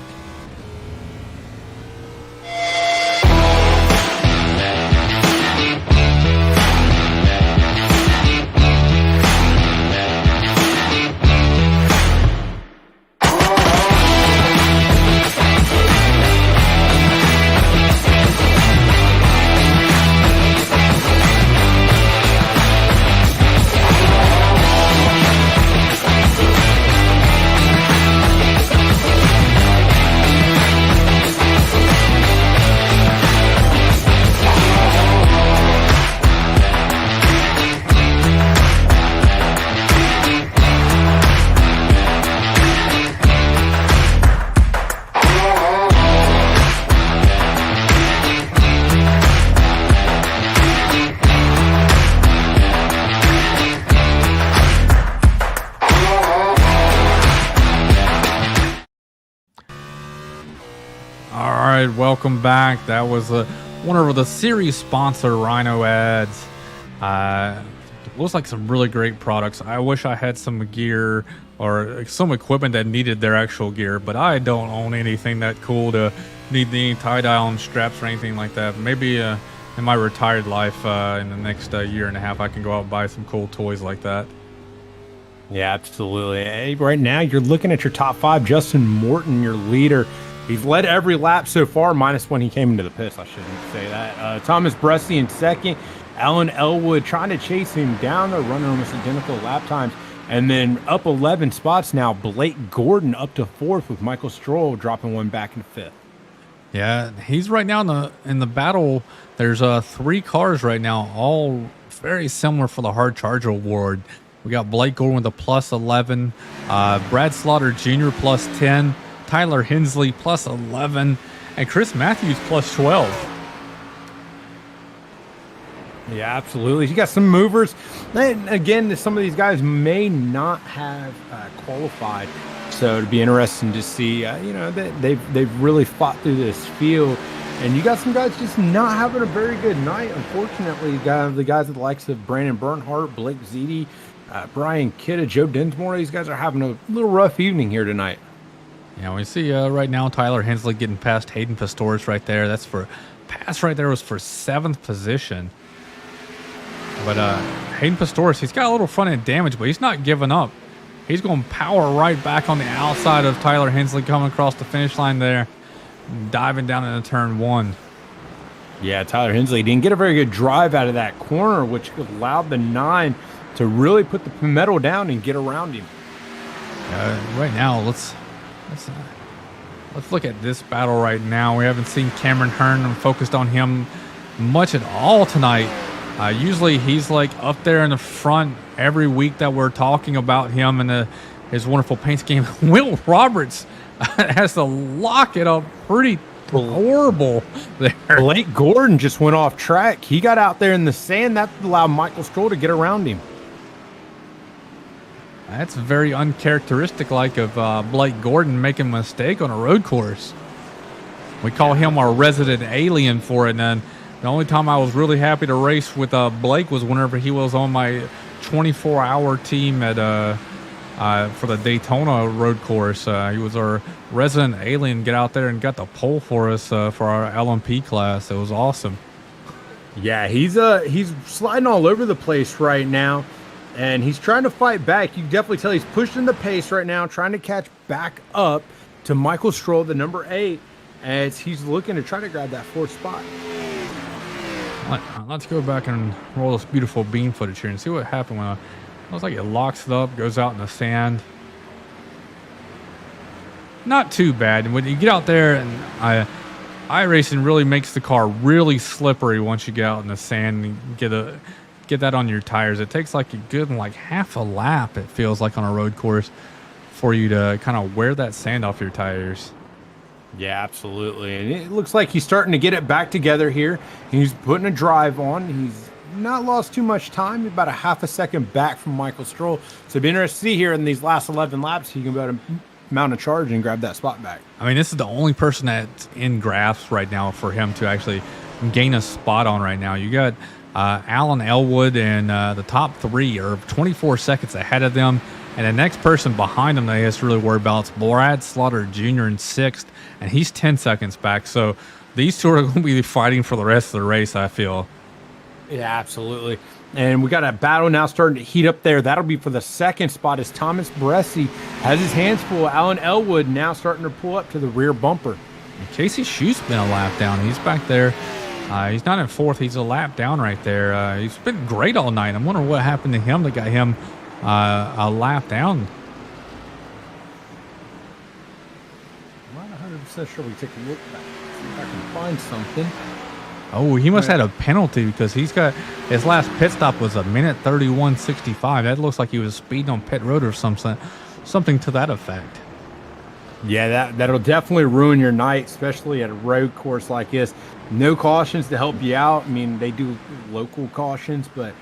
Welcome back. That was one of the series sponsor Rhino ads. Looks like some really great products. I wish I had some gear or some equipment that needed their actual gear, but I don't own anything that cool to need any tie-dye on straps or anything like that. Maybe in my retired life, in the next year and a half, I can go out and buy some cool toys like that. Yeah, absolutely. Hey, right now, you're looking at your top 5. Justin Morton, your leader. He's led every lap so far, minus when he came into the pits. I shouldn't say that. Thomas Bresci in second. Alan Elwood trying to chase him down. They're running almost identical lap times. And then up 11 spots now, Blake Gordon up to 4th with Michael Stroll dropping one back in 5th. Yeah, he's right now in the battle. There's 3 cars right now, all very similar for the Hard Charger Award. We got Blake Gordon with a plus 11, Brad Slaughter Jr. plus 10, Tyler Hensley plus 11, and Chris Matthews plus 12. Yeah, absolutely. You got some movers. And again, some of these guys may not have qualified, so it'd be interesting to see. They've really fought through this field, and you got some guys just not having a very good night. Unfortunately, you got the guys with the likes of Brandon Bernhardt, Blake Ziti, Brian Kidda, Joe Dinsmore. These guys are having a little rough evening here tonight. Yeah, we see right now Tyler Hensley getting past Hayden Pastoris right there. That's for pass right there was for 7th position. But Hayden Pastoris, he's got a little front end damage, but he's not giving up. He's going to power right back on the outside of Tyler Hensley, coming across the finish line there, diving down into turn 1. Yeah, Tyler Hensley didn't get a very good drive out of that corner, which allowed the 9 to really put the pedal down and get around him. Right now, let's look at this battle right now. We haven't seen Cameron Hearn. I'm focused on him much at all tonight. Usually he's like up there in the front every week that we're talking about him and his wonderful paint scheme. Will Roberts has to lock it up pretty horrible there. Blake Gordon just went off track. He got out there in the sand. That allowed Michael Stroll to get around him. That's very uncharacteristic of Blake Gordon making a mistake on a road course. We call him our resident alien for it, and then the only time I was really happy to race with Blake was whenever he was on my 24-hour team at for the Daytona road course. He was our resident alien, get out there and got the pole for us for our LMP class. It was awesome. Yeah, he's sliding all over the place right now, and he's trying to fight back. You can definitely tell he's pushing the pace right now, trying to catch back up to Michael Stroll, the number 8, as he's looking to try to grab that 4th spot. Let's go back and roll this beautiful bean footage here and see what happened when it looks like it locks it up, goes out in the sand. Not too bad. When you get out there, and iRacing really makes the car really slippery once you get out in the sand and get that on your tires. It takes like a good half a lap, it feels like, on a road course for you to kind of wear that sand off your tires. Yeah, absolutely. And it looks like he's starting to get it back together here. He's putting a drive on. He's not lost too much time, about a half a second back from Michael Stroll. So it'll be interesting to see here in these last 11 laps, he can be able to mount a charge and grab that spot back. I mean, this is the only person that's in graphs right now for him to actually gain a spot on right now. You got Alan Elwood and the top 3 are 24 seconds ahead of them. And the next person behind him that he has to really worry about is Brad Slaughter Jr. in 6th, and he's 10 seconds back. So these two are going to be fighting for the rest of the race, I feel. Yeah, absolutely. And we got a battle now starting to heat up there. That'll be for the 2nd spot as Thomas Bresci has his hands full. Alan Elwood now starting to pull up to the rear bumper. And Casey Schu's been a lap down. He's back there. He's not in 4th. He's a lap down right there. He's been great all night. I'm wondering what happened to him that got him a lap down. I'm not 100% sure. We take a look back, see if I can find something. Oh, he must have had a penalty because he's got his last pit stop was 1:31.65. That looks like he was speeding on pit road or something to that effect. Yeah, that'll definitely ruin your night, especially at a road course like this. No cautions to help you out. I mean, they do local cautions, but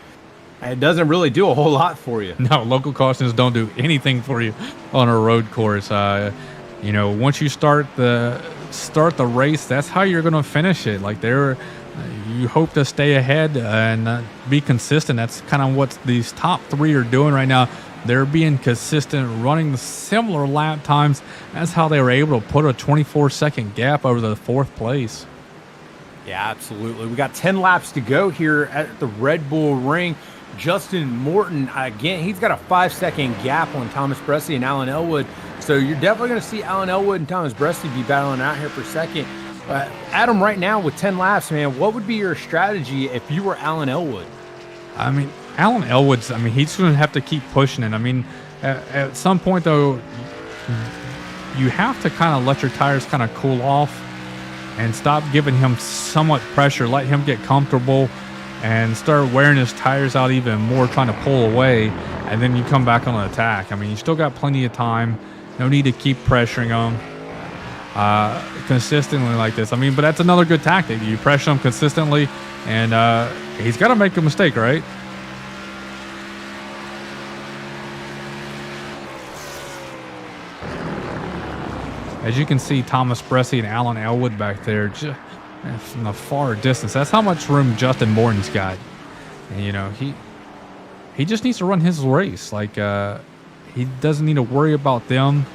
it doesn't really do a whole lot for you. No, local cautions don't do anything for you on a road course. Once you start the race, that's how you're going to finish it. You hope to stay ahead and be consistent. That's kind of what these top 3 are doing right now. They're being consistent, running similar lap times. That's how they were able to put a 24-second gap over the 4th place. Yeah, absolutely. We got 10 laps to go here at the Red Bull Ring. Justin Morton, again, he's got a 5-second gap on Thomas Bressi and Alan Elwood. So you're definitely going to see Alan Elwood and Thomas Bressi be battling out here for second. Adam, right now with 10 laps, man, what would be your strategy if you were Alan Elwood? I mean, Alan Elwood's, I mean, he's going to have to keep pushing it. I mean, at some point, though, you have to kind of let your tires kind of cool off and stop giving him somewhat pressure. Let him get comfortable and start wearing his tires out even more, trying to pull away, and then you come back on an attack. I mean, you still got plenty of time. No need to keep pressuring him consistently like this. I mean, but that's another good tactic. You pressure him consistently, and he's got to make a mistake, right? As you can see, Thomas Bressi and Alan Elwood back there, just from the far distance. That's how much room Justin Morton's got. And, you know, he just needs to run his race. Like, he doesn't need to worry about them.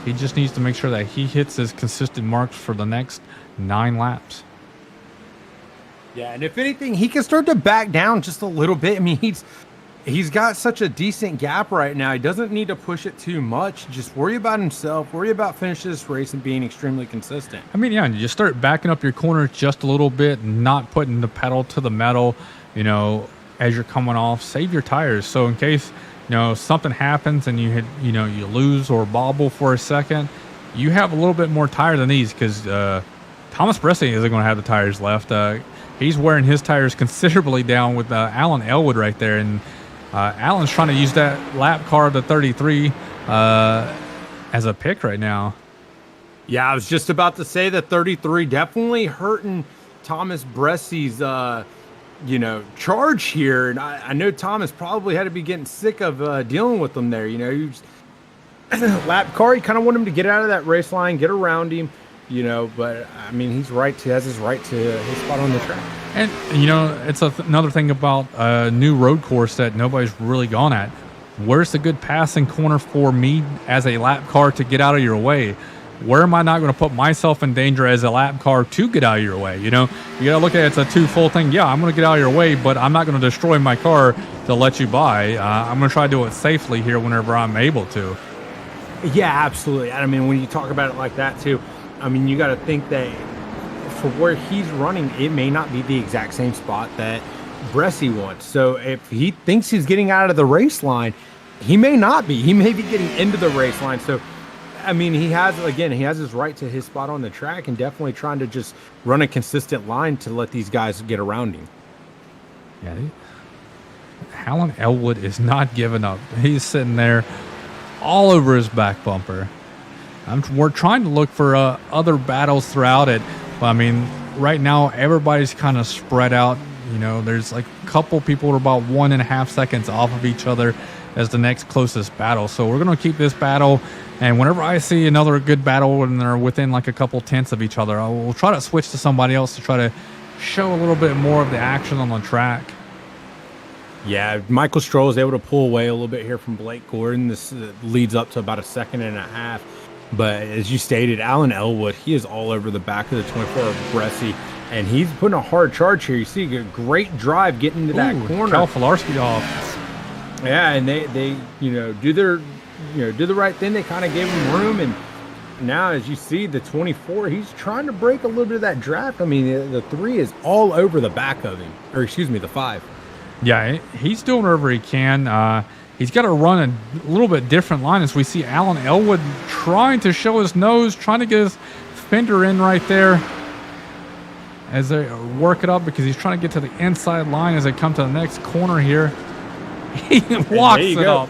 He just needs to make sure that he hits his consistent marks for the next 9 laps. Yeah, and if anything, he can start to back down just a little bit. I mean, he's got such a decent gap right now. He doesn't need to push it too much. Just worry about himself, worry about finishing this race and being extremely consistent. I mean, yeah, you just start backing up your corners just a little bit, not putting the pedal to the metal, you know, as you're coming off. Save your tires. So in case, you know, something happens and you lose or bobble for a second, you have a little bit more tire than these, because Thomas Bressi isn't going to have the tires left. He's wearing his tires considerably down with Alan Elwood right there, and Alan's trying to use that lap car, the 33, as a pick right now. Yeah, I was just about to say the 33 definitely hurting Thomas Bressi's, charge here. And I know Thomas probably had to be getting sick of dealing with them there. You know, lap car, you kind of want him to get out of that race line, get around him, you know, but I mean, he has his right to his spot on the track. And, you know, it's another thing about a new road course that nobody's really gone at. Where's the good passing corner for me as a lap car to get out of your way? Where am I not going to put myself in danger as a lap car to get out of your way? You know, you got to look at it, it's a two-fold thing. Yeah, I'm going to get out of your way, but I'm not going to destroy my car to let you by. I'm going to try to do it safely here whenever I'm able to. Yeah, absolutely. I mean, when you talk about it like that, too, I mean, you got to think that for where he's running, it may not be the exact same spot that Bressi wants. So if he thinks he's getting out of the race line, he may not be. He may be getting into the race line. So, I mean, he has his right to his spot on the track, and definitely trying to just run a consistent line to let these guys get around him. Yeah, Alan Elwood is not giving up. He's sitting there all over his back bumper. We're trying to look for other battles throughout it. I mean, right now, everybody's kind of spread out. You know, there's like a couple people who are about 1.5 seconds off of each other as the next closest battle. So we're going to keep this battle. And whenever I see another good battle when they're within like a couple tenths of each other, I will try to switch to somebody else to try to show a little bit more of the action on the track. Yeah, Michael Stroll is able to pull away a little bit here from Blake Gordon. This leads up to about 1.5 seconds. But as you stated, Alan Elwood, he is all over the back of the 24 of Bressi, and he's putting a hard charge here. You see a great drive getting into that corner. Cal Filarski off. Yeah, and they do the right thing. They kind of gave him room, and now as you see the 24, he's trying to break a little bit of that draft. I mean, the 3 is all over the back of him, or excuse me, the 5. Yeah, he's doing whatever he can. He's got to run a little bit different line, as we see Alan Elwood trying to show his nose, trying to get his fender in right there as they work it up, because he's trying to get to the inside line as they come to the next corner here. He walks it up.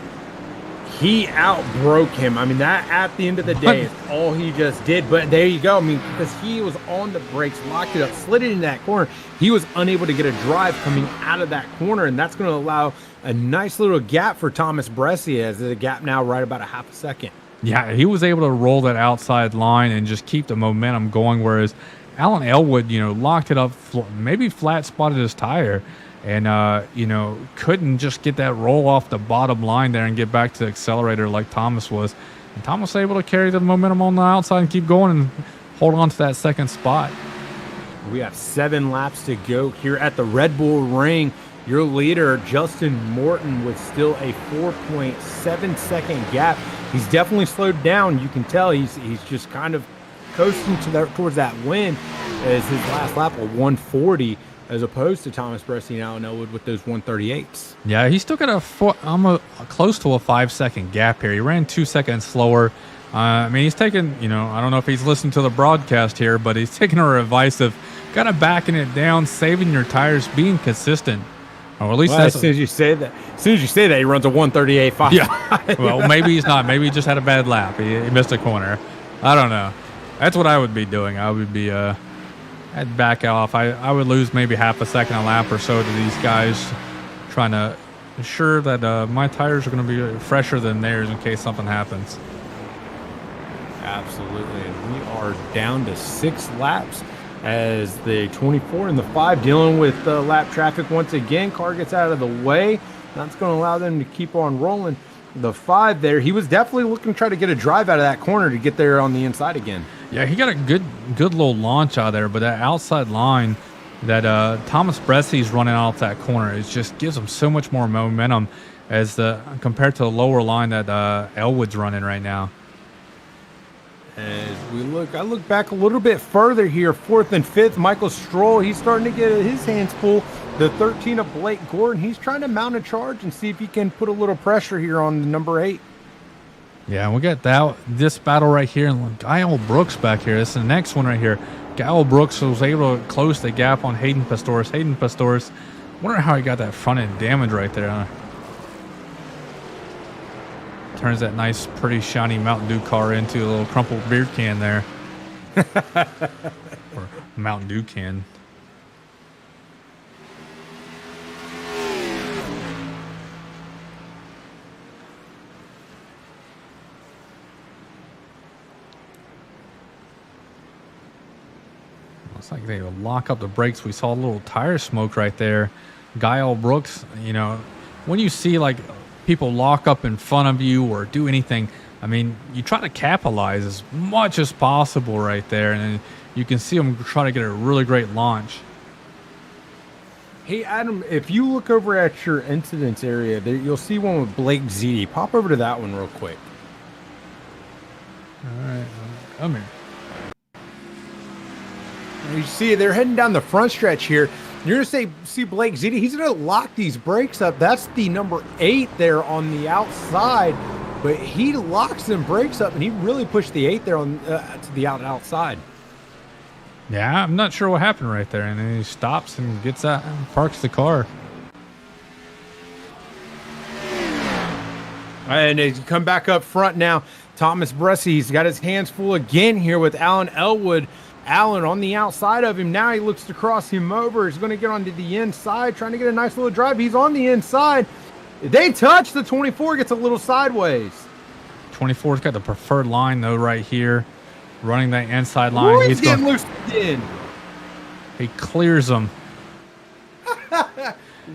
He outbroke him. I mean, that at the end of the day is all he just did. But there you go. I mean, because he was on the brakes, locked it up, slid it in that corner. He was unable to get a drive coming out of that corner, and that's going to allow a nice little gap for Thomas Bressi, as the gap now right about 0.5 seconds. Yeah, he was able to roll that outside line and just keep the momentum going, whereas Alan Elwood, locked it up, maybe flat spotted his tire, and couldn't just get that roll off the bottom line there and get back to the accelerator like Thomas was. And Thomas was able to carry the momentum on the outside and keep going and hold on to that second spot. We have 7 laps to go here at the Red Bull Ring. Your leader, Justin Morton, with still a 4.7 second gap. He's definitely slowed down. You can tell he's just kind of coasting towards that win, as his last lap of 140, as opposed to Thomas Bresci and Alan Elwood with those 138s. Yeah, he's still got close to a 5-second gap here. He ran 2 seconds slower. I mean, he's taking, I don't know if he's listened to the broadcast here, but he's taking our advice of kind of backing it down, saving your tires, being consistent. Or at least as soon as you say that, he runs a 138.5. Yeah. Well, maybe he's not. Maybe he just had a bad lap. He missed a corner. I don't know. That's what I would be doing. I would be, I'd back off. I would lose maybe half a second a lap or so to these guys, trying to ensure that my tires are going to be fresher than theirs in case something happens. Absolutely. And we are down to 6 laps as the 24 and the 5 dealing with lap traffic once again. Car gets out of the way. That's going to allow them to keep on rolling. The 5 there, he was definitely looking to try to get a drive out of that corner to get there on the inside again. Yeah, he got a good little launch out there, but that outside line that Thomas Bresci's running off that corner, it just gives him so much more momentum as compared to the lower line that Elwood's running right now. As I look back a little bit further here, 4th and 5th, Michael Stroll, he's starting to get his hands full. The 13 of Blake Gordon, he's trying to mount a charge and see if he can put a little pressure here on the number 8. Yeah, we got this battle right here, and Guile Brooks back here. This is the next one right here. Guile Brooks was able to close the gap on Hayden Pastorius. Hayden Pastorius, wonder how he got that front end damage right there. Huh? Turns that nice, pretty shiny Mountain Dew car into a little crumpled beer can there. Or Mountain Dew can. Looks like they lock up the brakes. We saw a little tire smoke right there. Guile Brooks, when you see like people lock up in front of you or do anything, I mean, you try to capitalize as much as possible right there, and then you can see them try to get a really great launch. Hey, Adam, if you look over at your incidents area, there, you'll see one with Blake Ziti. Pop over to that one real quick. All right, come here. You see, they're heading down the front stretch here. You're going to see Blake Ziti. He's going to lock these brakes up. That's the number 8 there on the outside. But he locks them brakes up, and he really pushed the 8 there on to the outside. Yeah, I'm not sure what happened right there. And then he stops and gets out and parks the car. And as you come back up front now, Thomas Bresci's got his hands full again here with Alan Elwood. Allen on the outside of him. Now he looks to cross him over. He's going to get onto the inside, trying to get a nice little drive. He's on the inside. They touch. The 24 gets a little sideways. 24's got the preferred line, though, right here. Running that inside line. Ooh, he's getting loose again. He clears them.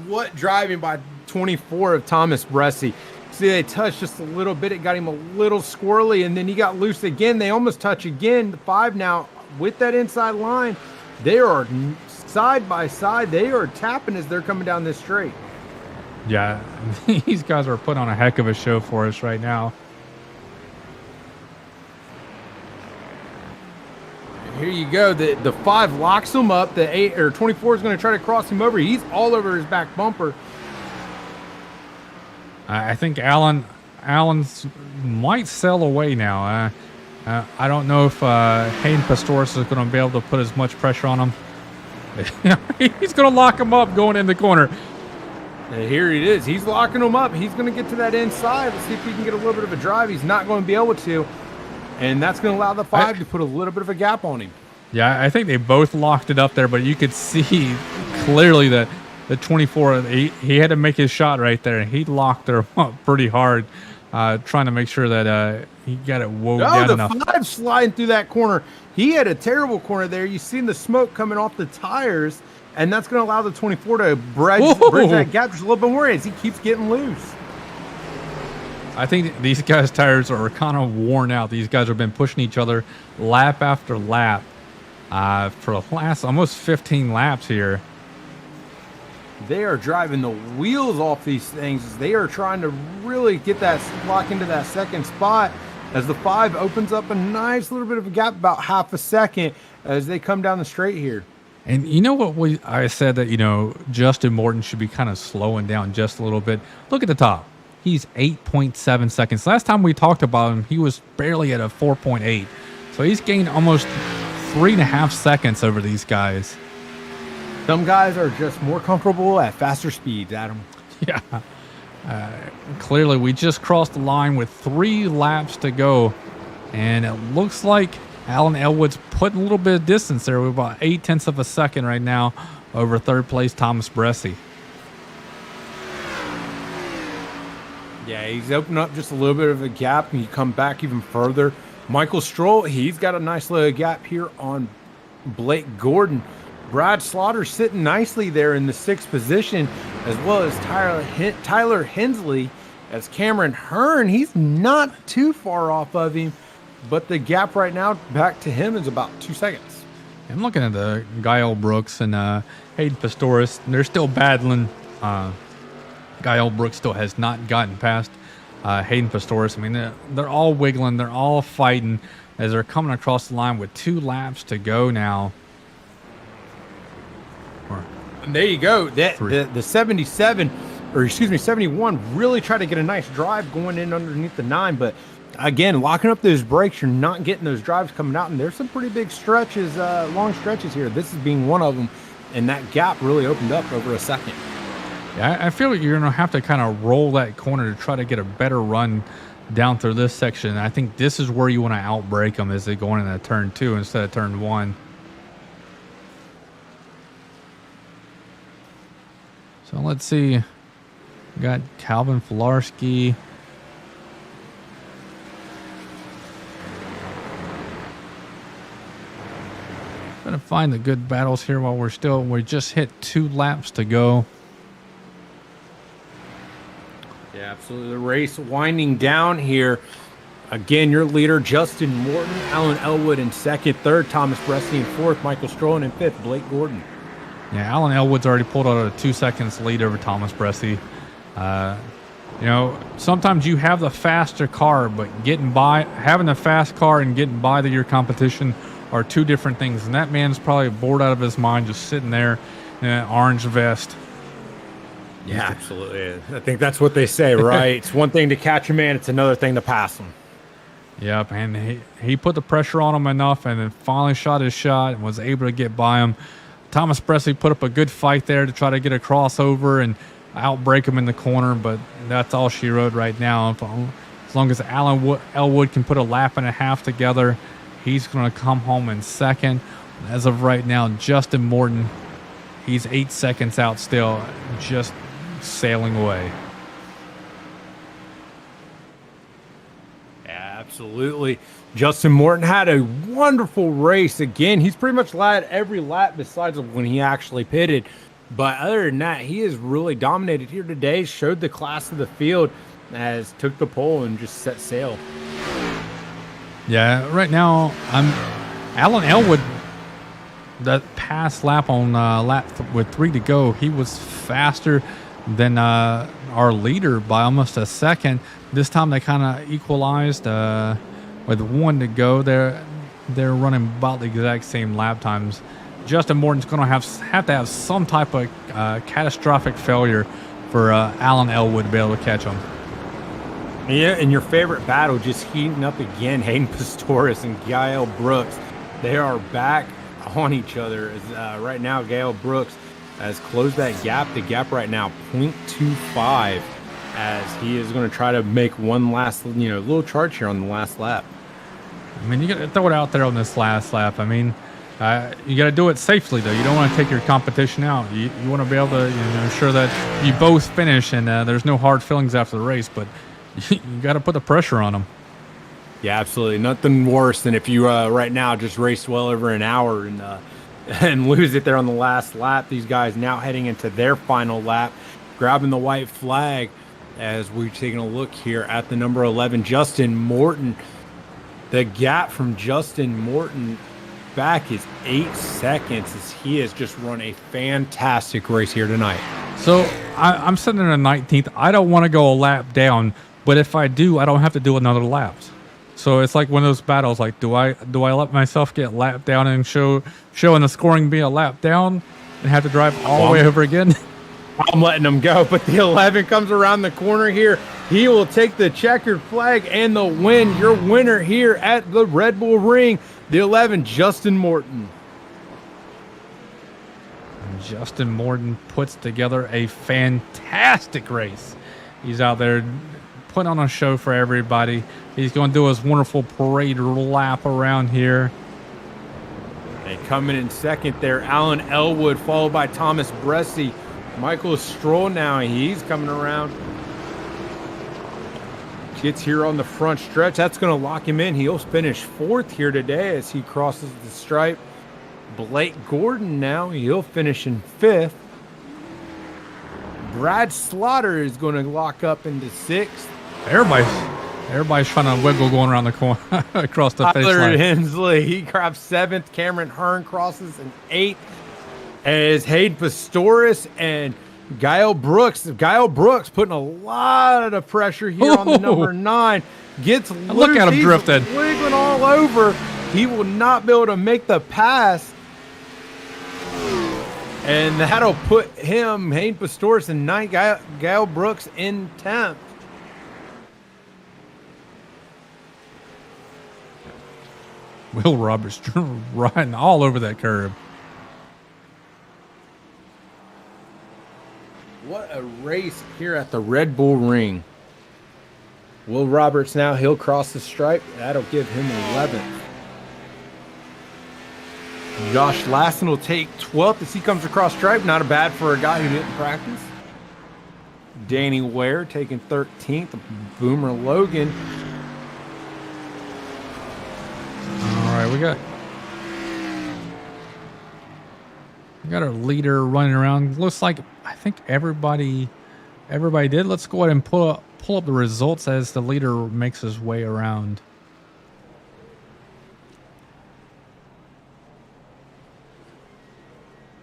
What driving by 24 of Thomas Bresci. See, they touched just a little bit. It got him a little squirrely, and then he got loose again. They almost touch again. The 5 now with that inside line. They are side by side. They are tapping as they're coming down this straight. Yeah, these guys are putting on a heck of a show for us right now. Here you go. The 5 locks him up. The 8 or 24 is going to try to cross him over. He's all over his back bumper. I think Allen's might sail away now. I don't know if Hayden Pastorius is going to be able to put as much pressure on him. He's going to lock him up going in the corner. And here it is. He's locking him up. He's going to get to that inside. Let's see if he can get a little bit of a drive. He's not going to be able to. And that's going to allow the 5 to put a little bit of a gap on him. Yeah, I think they both locked it up there, but you could see clearly that the 24, he had to make his shot right there, and he locked her up pretty hard, trying to make sure that he got it wound down enough. The 5 sliding through that corner. He had a terrible corner there. You've seen the smoke coming off the tires, and that's going to allow the 24 to bridge that gap just a little bit more as he keeps getting loose. I think these guys' tires are kind of worn out. These guys have been pushing each other lap after lap. for the last almost 15 laps here. They are driving the wheels off these things as they are trying to really get that lock into that second spot as the 5 opens up a nice little bit of a gap, about half a second as they come down the straight here. And you know what I said that, Justin Morton should be kind of slowing down just a little bit. Look at the top. He's 8.7 seconds. Last time we talked about him, he was barely at a 4.8. So he's gained almost 3.5 seconds over these guys. Some guys are just more comfortable at faster speeds, Adam. Yeah. Clearly, we just crossed the line with 3 laps to go. And it looks like Alan Elwood's putting a little bit of distance there. We're about 0.8 of a second right now over third place Thomas Bressi. Yeah, he's opened up just a little bit of a gap, and you come back even further. Michael Stroll, he's got a nice little gap here on Blake Gordon. Brad Slaughter sitting nicely there in the 6th position, as well as Tyler Hensley. As Cameron Hearn, he's not too far off of him, but the gap right now back to him is about 2 seconds. I'm looking at the Gael Brooks and Hayden Pastoris. They're still battling. Gael Brooks still has not gotten past Hayden Pastoris. I mean, they're all wiggling. They're all fighting as they're coming across the line with 2 laps to go now. And there you go. The 77, or excuse me, 71 really tried to get a nice drive going in underneath the 9, but again, locking up those brakes, you're not getting those drives coming out, and there's some pretty big stretches, long stretches here. This is being one of them, and that gap really opened up over a second. Yeah, I feel like you're going to have to kind of roll that corner to try to get a better run down through this section. I think this is where you want to outbrake them as they go into turn 2 instead of turn 1. So let's see. We got Calvin Filarski. Gonna find the good battles here while we just hit 2 laps to go. Yeah, absolutely. The race winding down here. Again, your leader, Justin Morton, Alan Elwood in 2nd, 3rd, Thomas Bressi in 4th, Michael Stroll in 5th, Blake Gordon. Yeah, Alan Elwood's already pulled out a 2 seconds lead over Thomas Bressi. Sometimes you have the faster car, but having a fast car and getting by your competition are 2 different things. And that man's probably bored out of his mind just sitting there in an orange vest. Yeah, absolutely. I think that's what they say, right? It's one thing to catch a man, it's another thing to pass him. Yep, and he put the pressure on him enough and then finally shot his shot and was able to get by him. Thomas Bressi put up a good fight there to try to get a crossover and outbreak him in the corner, but that's all she wrote right now. As long as Alan Elwood can put a lap and a half together, he's going to come home in 2nd. As of right now, Justin Morton, he's 8 seconds out still, just sailing away. Yeah, absolutely. Justin Morton had a wonderful race. Again, he's pretty much led every lap besides when he actually pitted. But other than that, he has really dominated here today, showed the class of the field as took the pole and just set sail. Yeah, right now, Alan Elwood, that past lap on with 3 to go, he was faster than our leader by almost a second. This time they kind of equalized with 1 to go. They're running about the exact same lap times. Justin Morton's going to have to have some type of catastrophic failure for Alan Elwood to be able to catch him. Yeah, and your favorite battle just heating up again. Hayden Pastoris and Gael Brooks, they are back on each other. Right now, Gael Brooks has closed that gap. The gap right now, 0.25, as he is going to try to make one last, little charge here on the last lap. I mean, you got to throw it out there on this last lap. I mean, you got to do it safely, though. You don't want to take your competition out. You want to be able to ensure that you both finish and there's no hard feelings after the race, but you got to put the pressure on them. Yeah, absolutely. Nothing worse than if you right now just raced well over an hour and lose it there on the last lap. These guys now heading into their final lap, grabbing the white flag as we're taking a look here at the number 11, Justin Morton. The gap from Justin Morton back is 8 seconds as he has just run a fantastic race here tonight. So I'm sitting in the 19th. I don't want to go a lap down, but if I do, I don't have to do another lap. So it's like one of those battles. Like, do I let myself get lapped down and show in the scoring be a lap down and have to drive all the way over again? I'm letting him go, but the 11 comes around the corner here. He will take the checkered flag and the win. Your winner here at the Red Bull Ring, the 11, Justin Morton. Justin Morton puts together a fantastic race. He's out there putting on a show for everybody. He's going to do his wonderful parade lap around here. And coming in second there, Alan Elwood, followed by Thomas Bresci. Michael Stroll now, he's coming around. Gets here on the front stretch. That's going to lock him in. He'll finish 4th here today as he crosses the stripe. Blake Gordon now, he'll finish in 5th. Brad Slaughter is going to lock up into 6th. Everybody's trying to wiggle going around the corner across the finish Tyler line. Hensley, he grabs 7th. Cameron Hearn crosses in 8th. As Hayden Pastoris and Guile Brooks putting a lot of pressure here on the number 9. Gets loose. Look at him drifting. Wiggling all over. He will not be able to make the pass. And that'll put him, Hayden Pastoris, in 9th. Guile Brooks in 10th. Will Roberts riding all over that curb. What a race here at the Red Bull Ring. Will Roberts now, he'll cross the stripe. That'll give him 11th. Josh Lassen will take 12th as he comes across stripe. Not a bad for a guy who didn't practice. Danny Ware taking 13th. Boomer Logan. All right, we got our leader running around. Looks like I think everybody did. Let's go ahead and pull up the results as the leader makes his way around.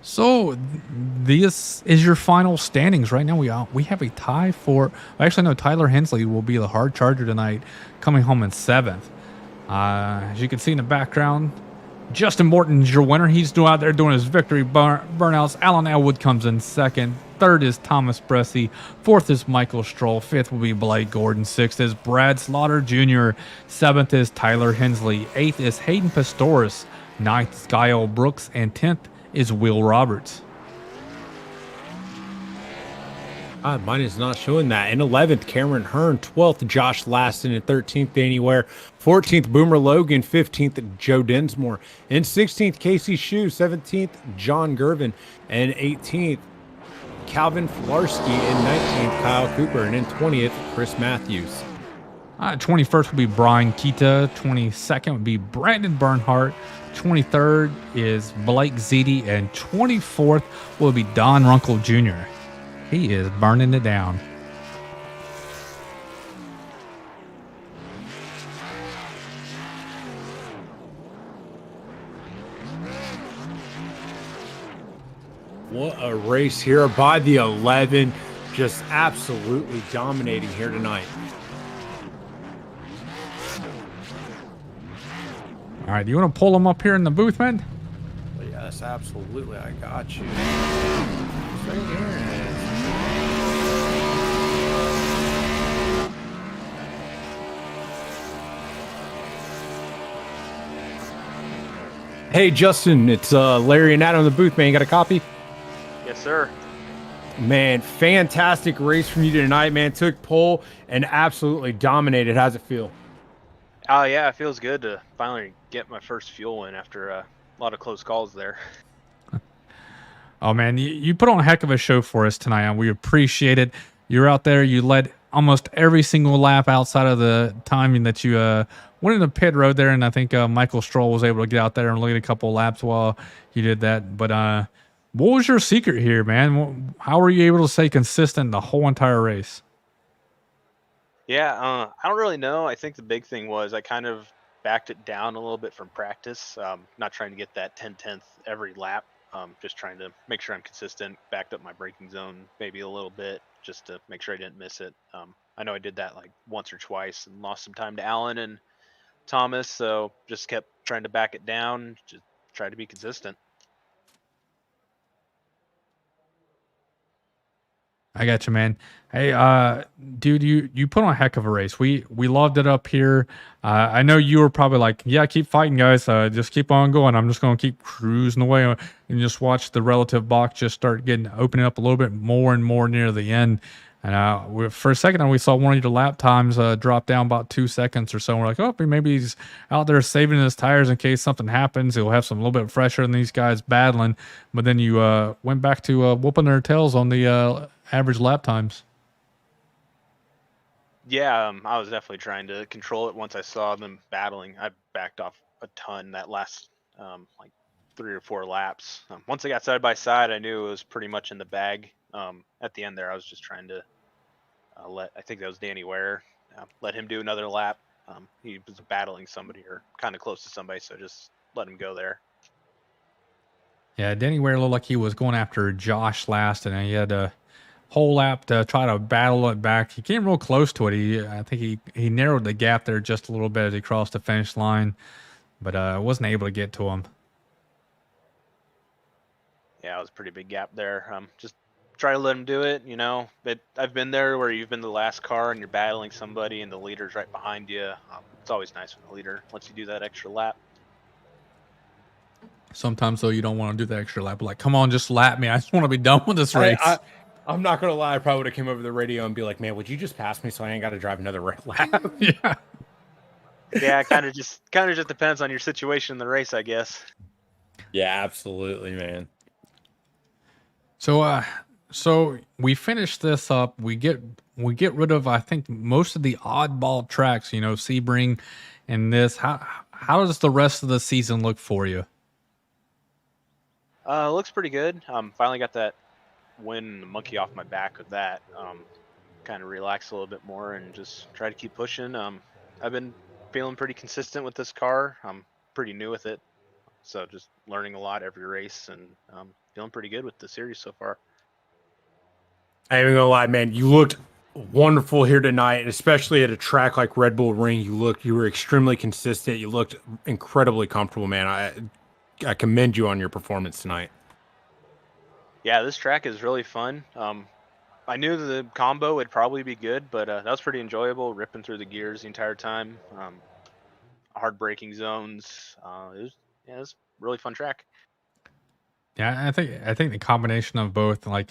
So this is your final standings right now. We have a tie for. Actually, no. Tyler Hensley will be the hard charger tonight, coming home in 7th. As you can see in the background, Justin Morton's your winner. He's out there doing his victory burnouts. Alan Elwood comes in 2nd. 3rd is Thomas Bresci. 4th is Michael Stroll. 5th will be Blake Gordon. 6th is Brad Slaughter Jr. 7th is Tyler Hensley. 8th is Hayden Pastoris. 9th is Guile Brooks. And 10th is Will Roberts. Mine is not showing that. In 11th, Cameron Hearn. 12th, Josh Lassen. And 13th, Danny Ware. 14th, Boomer Logan. 15th, Joe Dinsmore. In 16th, Casey Shue. 17th, John Gervin. And 18th, Calvin Flarsky. And 19th, Kyle Cooper. And in 20th, Chris Matthews. 21st would be Brian Kita. 22nd would be Brandon Bernhardt. 23rd is Blake Ziti. And 24th will be Don Runkle Jr. He is burning it down. What a race here by the 11. Just absolutely dominating here tonight. All right, do you want to pull them up here in the booth, man? Yes, absolutely. I got you. Right here. Hey, Justin, it's Larry and Adam in the booth, man. You got a copy? Yes, sir. Man, fantastic race from you tonight, man. Took pole and absolutely dominated. How's it feel? Oh, yeah, it feels good to finally get my first fuel in after a lot of close calls there. Oh, man, you put on a heck of a show for us tonight, and we appreciate it. You're out there. You led almost every single lap outside of the timing that you went into pit road there, and I think Michael Stroll was able to get out there and lead a couple of laps while you did that. But what was your secret here, man? How were you able to stay consistent the whole entire race? Yeah, I don't really know. I think the big thing was I kind of backed it down a little bit from practice. Not trying to get that 10/10th every lap. Just trying to make sure I'm consistent. Backed up my braking zone maybe a little bit just to make sure I didn't miss it. I know I did that like once or twice and lost some time to Alan and Thomas, so just kept trying to back it down. Just try to be consistent. I got you, man. Hey, dude, you put on a heck of a race. We loved it up here. I know you were probably like, yeah, keep fighting, guys. Just keep on going. I'm just gonna keep cruising away and just watch the relative box just start opening up a little bit more and more near the end. And for a second, we saw one of your lap times drop down about 2 seconds or so. We're like, oh, maybe he's out there saving his tires in case something happens. He'll have some a little bit fresher than these guys battling. But then you went back to whooping their tails on the average lap times. Yeah, I was definitely trying to control it once I saw them battling. I backed off a ton that last like 3 or 4 laps. Once I got side by side, I knew it was pretty much in the bag. At the end there, I was just trying to I think that was Danny Ware, let him do another lap. He was battling somebody or kind of close to somebody, so just let him go there. Yeah, Danny Ware looked like he was going after Josh last, and he had a whole lap to try to battle it back. He came real close to it. I think he narrowed the gap there just a little bit as he crossed the finish line, but wasn't able to get to him. Yeah, it was a pretty big gap there. Just try to let him do it, you know. But I've been there where you've been the last car and you're battling somebody and the leader's right behind you. It's always nice when the leader lets you do that extra lap. Sometimes, though, you don't want to do the extra lap. Like, come on, just lap me. I just want to be done with this race. I'm not gonna lie. I probably would have came over the radio and be like, "Man, would you just pass me so I ain't got to drive another lap?" Yeah. Yeah, kind of just depends on your situation in the race, I guess. Yeah, absolutely, man. So we finish this up. We get rid of, I think, most of the oddball tracks. You know, Sebring and this. How does the rest of the season look for you? Looks pretty good. Finally got that win, the monkey off my back with that. Kind of relax a little bit more and just try to keep pushing. I've been feeling pretty consistent with this car. I'm pretty new with it, so just learning a lot every race and feeling pretty good with the series so far. I ain't even gonna lie, man. You looked wonderful here tonight, especially at a track like Red Bull Ring. You were extremely consistent. You looked incredibly comfortable, man. I commend you on your performance tonight. Yeah, this track is really fun. I knew the combo would probably be good, but that was pretty enjoyable, ripping through the gears the entire time. Hard braking zones. It was a really fun track. Yeah, I think the combination of both, like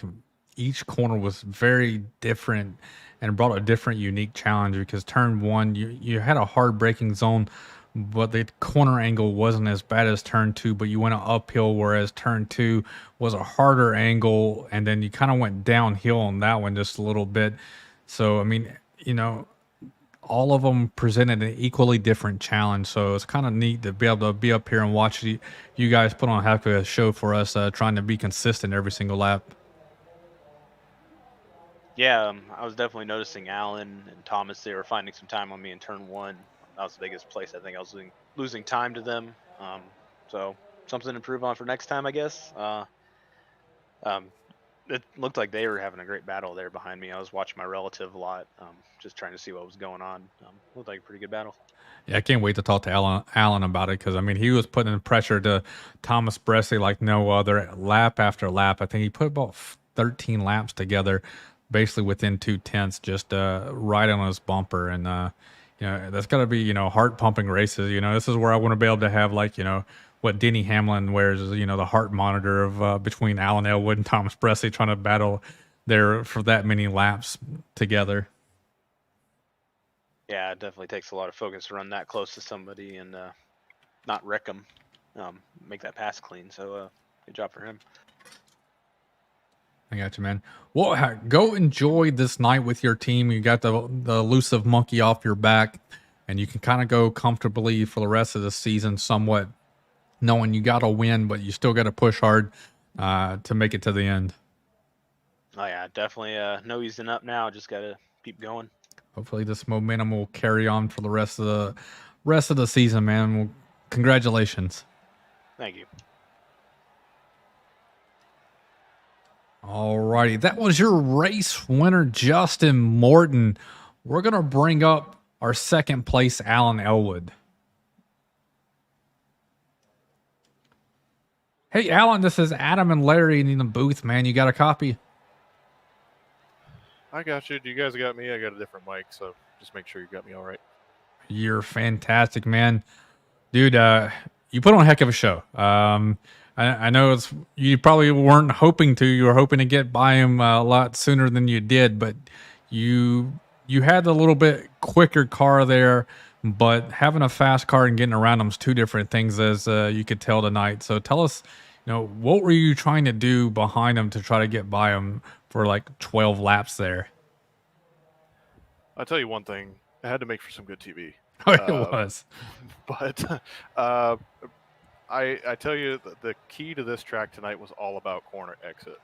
each corner was very different and brought a different, unique challenge. Because turn one, you had a hard braking zone, but the corner angle wasn't as bad as turn two, but you went uphill, whereas turn two was a harder angle, and then you kind of went downhill on that one just a little bit. So, I mean, you know, all of them presented an equally different challenge. So it's kind of neat to be able to be up here and watch you guys put on a heck of a show for us, trying to be consistent every single lap. Yeah, I was definitely noticing Alan and Thomas. They were finding some time on me in turn one. That was the biggest place. I think I was losing time to them. So something to improve on for next time, I guess. It looked like they were having a great battle there behind me. I was watching my relative a lot, just trying to see what was going on. Looked like a pretty good battle. Yeah, I can't wait to talk to Alan about it, because I mean, he was putting pressure to Thomas Bressley like no other, lap after lap. I think he put about 13 laps together, basically within 2/10, just right on his bumper. And you know, that's got to be, you know, heart pumping races. You know, this is where I want to be able to have, like, you know, what Denny Hamlin wears is, you know, the heart monitor of between Alan Elwood and Thomas Bressley trying to battle there for that many laps together. Yeah, it definitely takes a lot of focus to run that close to somebody and not wreck them, make that pass clean. So good job for him. I got you, man. Well, go enjoy this night with your team. You got the elusive monkey off your back, and you can kind of go comfortably for the rest of the season, somewhat knowing you got to win, but you still got to push hard to make it to the end. Oh yeah, definitely no easing up now. Just got to keep going. Hopefully this momentum will carry on for the rest of rest of the season, man. Well, congratulations. Thank you. Alrighty, that was your race winner, Justin Morton. We're gonna bring up our second place, Alan Elwood. Hey, Alan, this is Adam and Larry in the booth, man. You got a copy? I got you. You guys got me. I got a different mic, so just make sure you got me all right. You're fantastic, man. Dude, you put on a heck of a show. I know you probably weren't hoping to. You were hoping to get by him a lot sooner than you did, but you had a little bit quicker car there. But having a fast car and getting around them is two different things, as you could tell tonight. So tell us, what were you trying to do behind them to try to get by them for like 12 laps there? I'll tell you one thing. I had to make for some good TV. Oh, it was. But I tell you, the key to this track tonight was all about corner exit.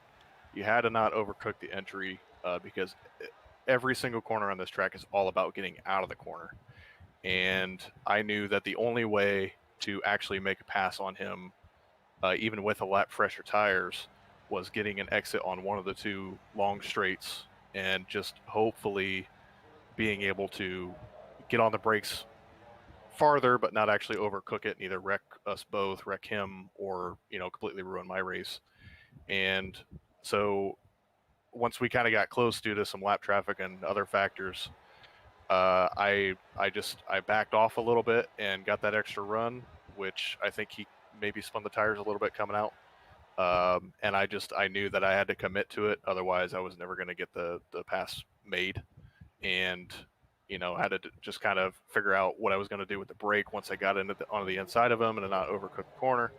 You had to not overcook the entry because every single corner on this track is all about getting out of the corner. And I knew that the only way to actually make a pass on him, even with a lap fresher tires, was getting an exit on one of the two long straights and just hopefully being able to get on the brakes farther, but not actually overcook it and either wreck us both, wreck him, or, completely ruin my race. And so once we kind of got close due to some lap traffic and other factors, I backed off a little bit and got that extra run, which I think he maybe spun the tires a little bit coming out. And I knew that I had to commit to it. Otherwise I was never going to get the pass made. And, had to just kind of figure out what I was going to do with the brake once I got onto the inside of him and not overcook the corner.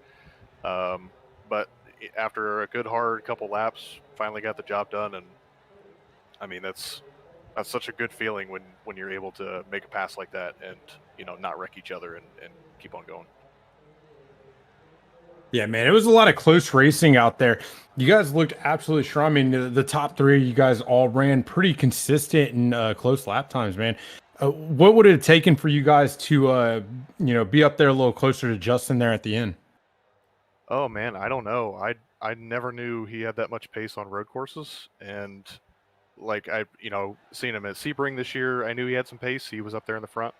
But after a good hard couple laps, finally got the job done. And I mean, that's such a good feeling when you're able to make a pass like that and, not wreck each other and keep on going. Yeah, man, it was a lot of close racing out there. You guys looked absolutely strong. I mean, the top three, you guys all ran pretty consistent and close lap times, man. What would it have taken for you guys to, be up there a little closer to Justin there at the end? Oh man, I don't know. I never knew he had that much pace on road courses, and like seeing him at Sebring this year, I knew he had some pace. He was up there in the front.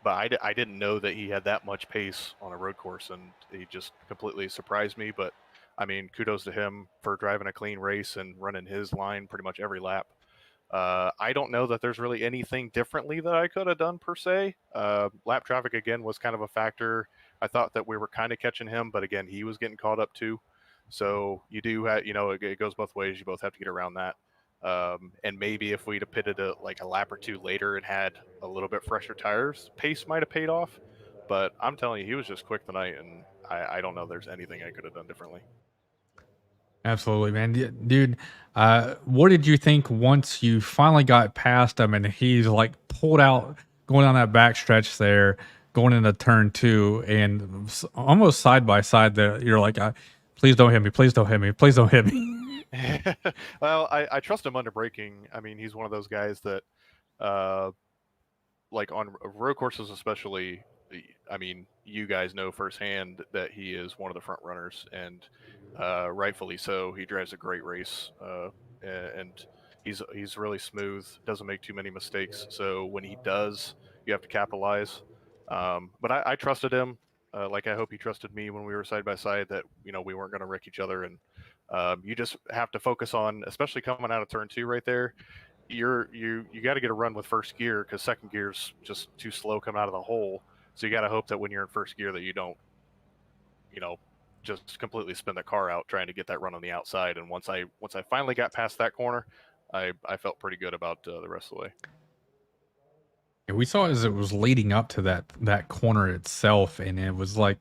But I didn't know that he had that much pace on a road course, and he just completely surprised me. But, I mean, kudos to him for driving a clean race and running his line pretty much every lap. I don't know that there's really anything differently that I could have done per se. Lap traffic, again, was kind of a factor. I thought that we were kind of catching him, but, again, he was getting caught up too. So you do have, it goes both ways. You both have to get around that. And maybe if we'd have pitted a lap or two later and had a little bit fresher tires, pace might have paid off. But I'm telling you, he was just quick tonight, and I don't know there's anything I could have done differently. Absolutely, man. Dude, what did you think once you finally got past him and he's like pulled out, going down that back stretch there, going into turn 2, and almost side by side there, you're like, please don't hit me, please don't hit me, please don't hit me. Well, I trust him under braking. I mean, he's one of those guys that, like on road courses especially, I mean, you guys know firsthand that he is one of the front runners, and rightfully so. He drives a great race, and he's really smooth, doesn't make too many mistakes. So when he does, you have to capitalize. But I trusted him. Like I hope he trusted me when we were side by side, that we weren't going to wreck each other. And you just have to focus on, especially coming out of turn 2 right there. You got to get a run with first gear, because second gear's just too slow coming out of the hole. So you got to hope that when you're in first gear that you don't, just completely spin the car out trying to get that run on the outside. And once I finally got past that corner, I felt pretty good about the rest of the way. And we saw as it was leading up to that corner itself, and it was like,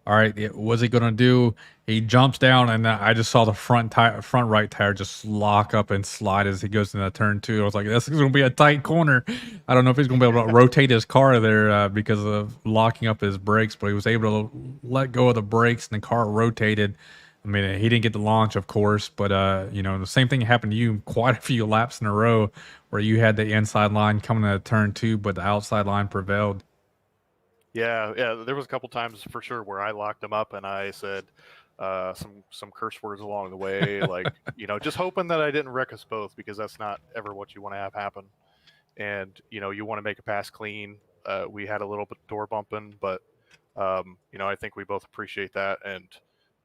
all right, what's he gonna do? He jumps down, and I just saw the front right tire just lock up and slide as he goes into turn 2. I was like, this is gonna be a tight corner. I don't know if he's gonna be able to rotate his car there because of locking up his brakes, but he was able to let go of the brakes, and the car rotated. I mean, he didn't get the launch, of course, but the same thing happened to you quite a few laps in a row, where you had the inside line coming into turn 2, but the outside line prevailed. Yeah, there was a couple times for sure where I locked them up and I said some curse words along the way, like just hoping that I didn't wreck us both, because that's not ever what you want to have happen. And you want to make a pass clean. We had a little bit door bumping, but I think we both appreciate that, and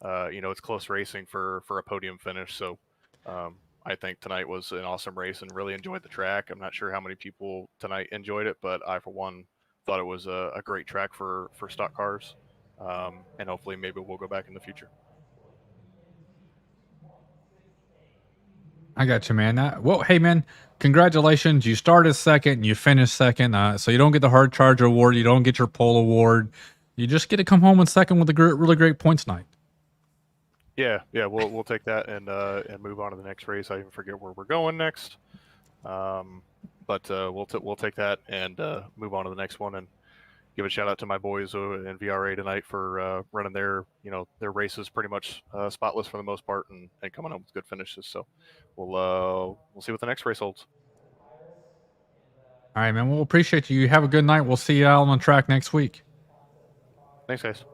it's close racing for a podium finish. So I think tonight was an awesome race and really enjoyed the track. I'm not sure how many people tonight enjoyed it, but I, for one, thought it was a great track for stock cars, and hopefully maybe we'll go back in the future. I got you, man. Well, hey, man, congratulations. You started second and you finished second. So you don't get the hard charger award. You don't get your pole award. You just get to come home in second with a really great points night. Yeah, we'll take that and move on to the next race. I even forget where we're going next, but we'll take that and move on to the next one, and give a shout out to my boys in VRA tonight for running their races pretty much spotless for the most part, and coming home with good finishes. So we'll see what the next race holds. All right, man. We'll appreciate you. You have a good night. We'll see you out on the track next week. Thanks, guys.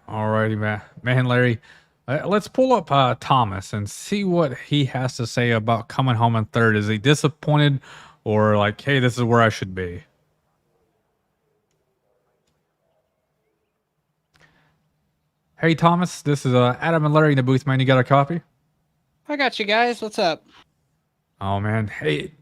All righty, man, Larry. Let's pull up Thomas and see what he has to say about coming home in third. Is he disappointed, or like, hey, this is where I should be? Hey, Thomas, this is Adam and Larry in the booth, man. You got a copy? I got you guys. What's up? Oh, man. Hey,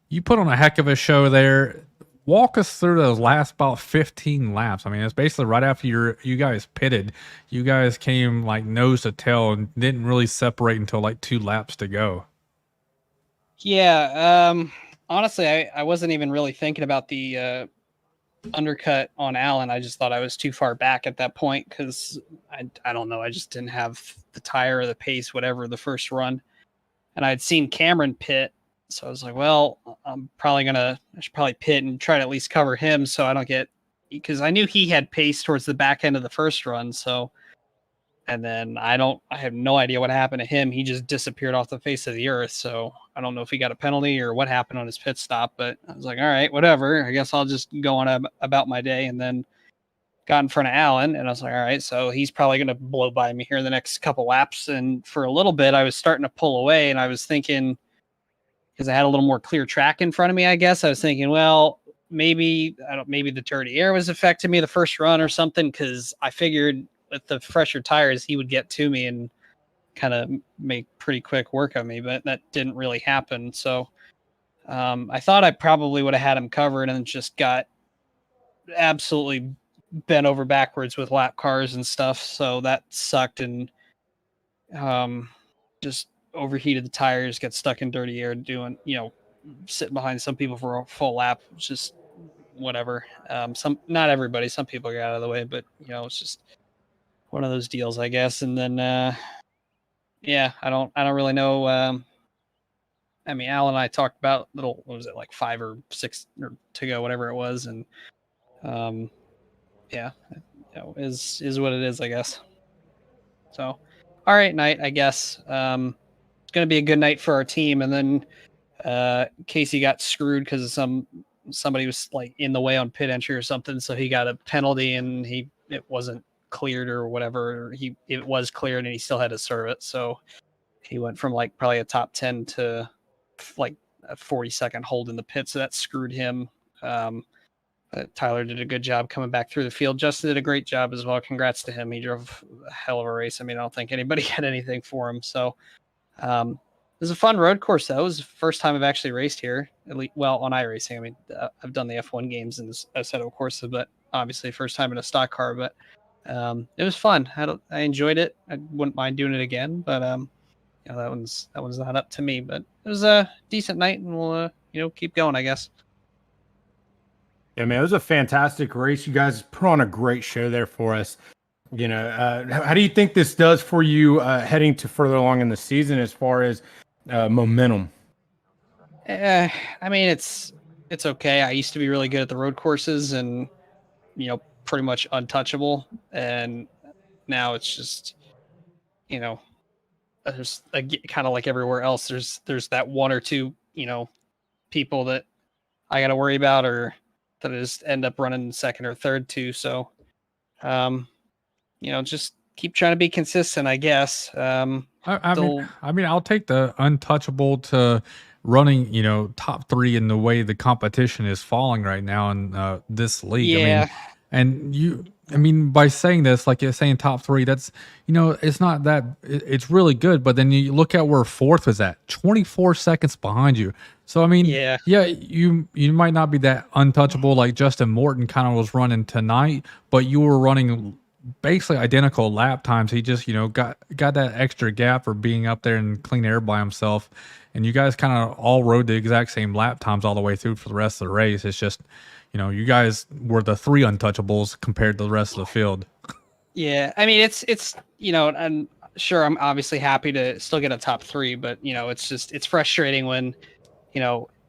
you put on a heck of a show there. Walk us through those last about 15 laps. I mean, it's basically right after you guys pitted. You guys came like nose to tail and didn't really separate until like 2 laps to go. Yeah. Honestly, I wasn't even really thinking about the undercut on Allen. I just thought I was too far back at that point because I don't know. I just didn't have the tire or the pace, whatever, the first run. And I'd seen Cameron pit. So I was like, well, I should probably pit and try to at least cover him so I don't get, because I knew he had pace towards the back end of the first run. So, and then I have no idea what happened to him. He just disappeared off the face of the earth. So I don't know if he got a penalty or what happened on his pit stop, but I was like, all right, whatever. I guess I'll just go on about my day. And then got in front of Allen, and I was like, all right, so he's probably going to blow by me here in the next couple laps. And for a little bit, I was starting to pull away, and I was thinking, because I had a little more clear track in front of me, I guess I was thinking, well, maybe the dirty air was affecting me the first run or something, because I figured with the fresher tires he would get to me and kind of make pretty quick work of me, but that didn't really happen. So I thought I probably would have had him covered, and just got absolutely bent over backwards with lap cars and stuff. So that sucked, and just overheated the tires, got stuck in dirty air doing, sitting behind some people for a full lap. It's just whatever. Not everybody, some people got out of the way, but it's just one of those deals, I guess. And then I don't really know. I mean, Al and I talked about what was it, like 5 or 6 to go, whatever it was, and is what it is, I guess. So, all right, night, I guess. It's going to be a good night for our team. And then Casey got screwed because somebody was like in the way on pit entry or something, so he got a penalty, and it wasn't cleared or whatever. It was cleared, and he still had to serve it. So he went from like probably a top 10 to like a 40-second hold in the pit. So that screwed him. Tyler did a good job coming back through the field. Justin did a great job as well. Congrats to him. He drove a hell of a race. I mean, I don't think anybody had anything for him. So it was a fun road course, though. It was the first time I've actually raced here, at least, well, on iRacing. I mean, I've done the F1 games and Assetto Corsa, but obviously first time in a stock car. But it was fun. I enjoyed it. I wouldn't mind doing it again, but that one's not up to me. But it was a decent night, and we'll keep going, I guess. Yeah, man, it was a fantastic race. You guys put on a great show there for us. How do you think this does for you heading to further along in the season as far as momentum? I mean, it's okay. I used to be really good at the road courses and, pretty much untouchable. And now it's just, there's kind of like everywhere else. There's that one or two, people that I got to worry about, or that I just end up running second or third too. So, just keep trying to be consistent, I guess. I mean, I'll take the untouchable to running, top 3 in the way the competition is falling right now in this league. Yeah. I mean, by saying this, like you're saying top 3, that's, it's not that, it's really good. But then you look at where 4th is at, 24 seconds behind you. So, I mean, Yeah. you might not be that untouchable like Justin Morton kind of was running tonight, but you were running basically identical lap times. He just, got that extra gap for being up there in clean air by himself. And you guys kind of all rode the exact same lap times all the way through for the rest of the race. It's just, you guys were the 3 untouchables compared to the rest of the field. Yeah. I mean, it's, I'm sure I'm obviously happy to still get a top 3, but it's frustrating when,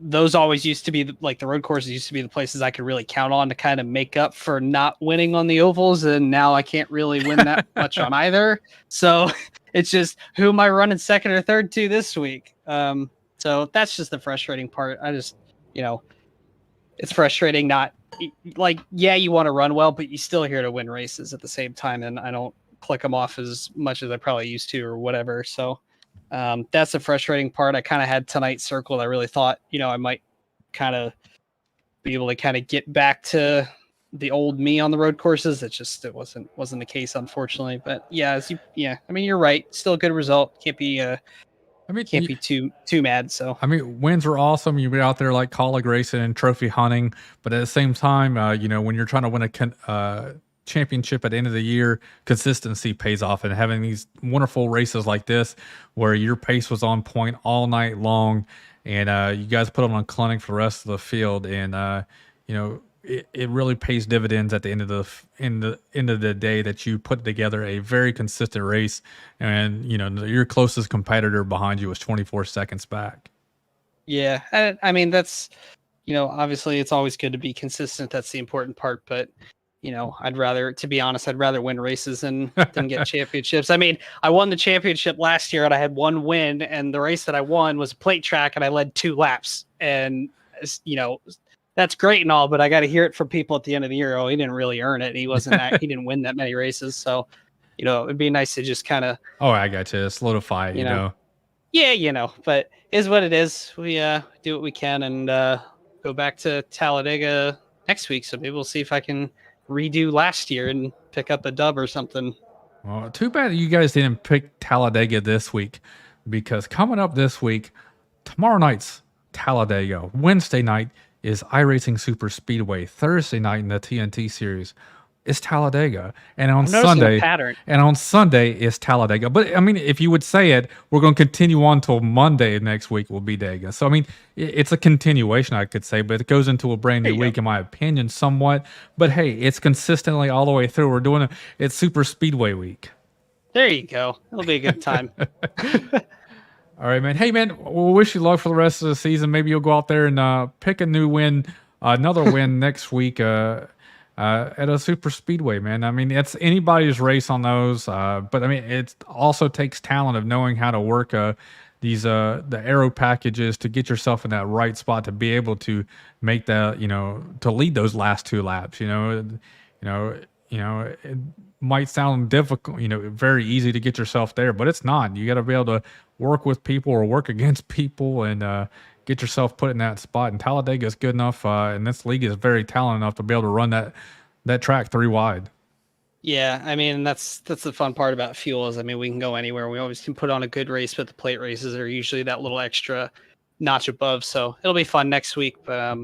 those always used to be the road courses used to be the places I could really count on to kind of make up for not winning on the ovals. And now I can't really win that much on either. So it's just, who am I running second or third to this week? So that's just the frustrating part. I just, it's frustrating. Not you want to run well, but you're still here to win races at the same time. And I don't click them off as much as I probably used to or whatever. So that's the frustrating part. I kind of had tonight circled. I really thought, I might kind of be able to kind of get back to the old me on the road courses. It wasn't the case, unfortunately. But yeah, I mean, you're right. Still a good result. Can't be too mad. So I mean, wins are awesome. You've been out there like colleague racing and trophy hunting, but at the same time, when you're trying to win a championship at the end of the year, consistency pays off, and having these wonderful races like this where your pace was on point all night long, and you guys put on a clinic for the rest of the field, and it really pays dividends at the end of the day that you put together a very consistent race, and your closest competitor behind you was 24 seconds back. Yeah, I mean, that's obviously it's always good to be consistent. That's the important part, but to be honest, I'd rather win races than get championships. I mean, I won the championship last year and I had 1 win, and the race that I won was a plate track and I led 2 laps. And, that's great and all, but I got to hear it from people at the end of the year. Oh, he didn't really earn it. He he didn't win that many races. So, it'd be nice to just kind of, oh, I got you. Solidify it, Yeah, but is what it is. We do what we can and go back to Talladega next week. So maybe we'll see if I can redo last year and pick up a dub or something. Well, too bad that you guys didn't pick Talladega this week, because coming up this week, tomorrow night's Talladega. Wednesday night is iRacing Super Speedway. Thursday night in the TNT series is Talladega, and on Sunday is Talladega. But I mean, if you would say it, we're going to continue on till Monday next week will be Dega. So I mean, it's a continuation, I could say, but it goes into a brand new week, in my opinion, somewhat. But hey, it's consistently all the way through. We're doing it's Super Speedway week. There you go. It'll be a good time. All right, man. Hey, man, we'll wish you luck for the rest of the season. Maybe you'll go out there and pick a new win, another win next week. At a super speedway, man. I mean, it's anybody's race on those. But I mean, it also takes talent of knowing how to work the aero packages to get yourself in that right spot to be able to make that, to lead those last 2 laps. It might sound difficult, very easy to get yourself there, but it's not. You got to be able to work with people or work against people and get yourself put in that spot. And Talladega is good enough, and this league is very talented enough to be able to run that track 3 wide. Yeah, I mean, that's the fun part about fuel is, I mean, we can go anywhere. We always can put on a good race, but the plate races are usually that little extra notch above. So it'll be fun next week. But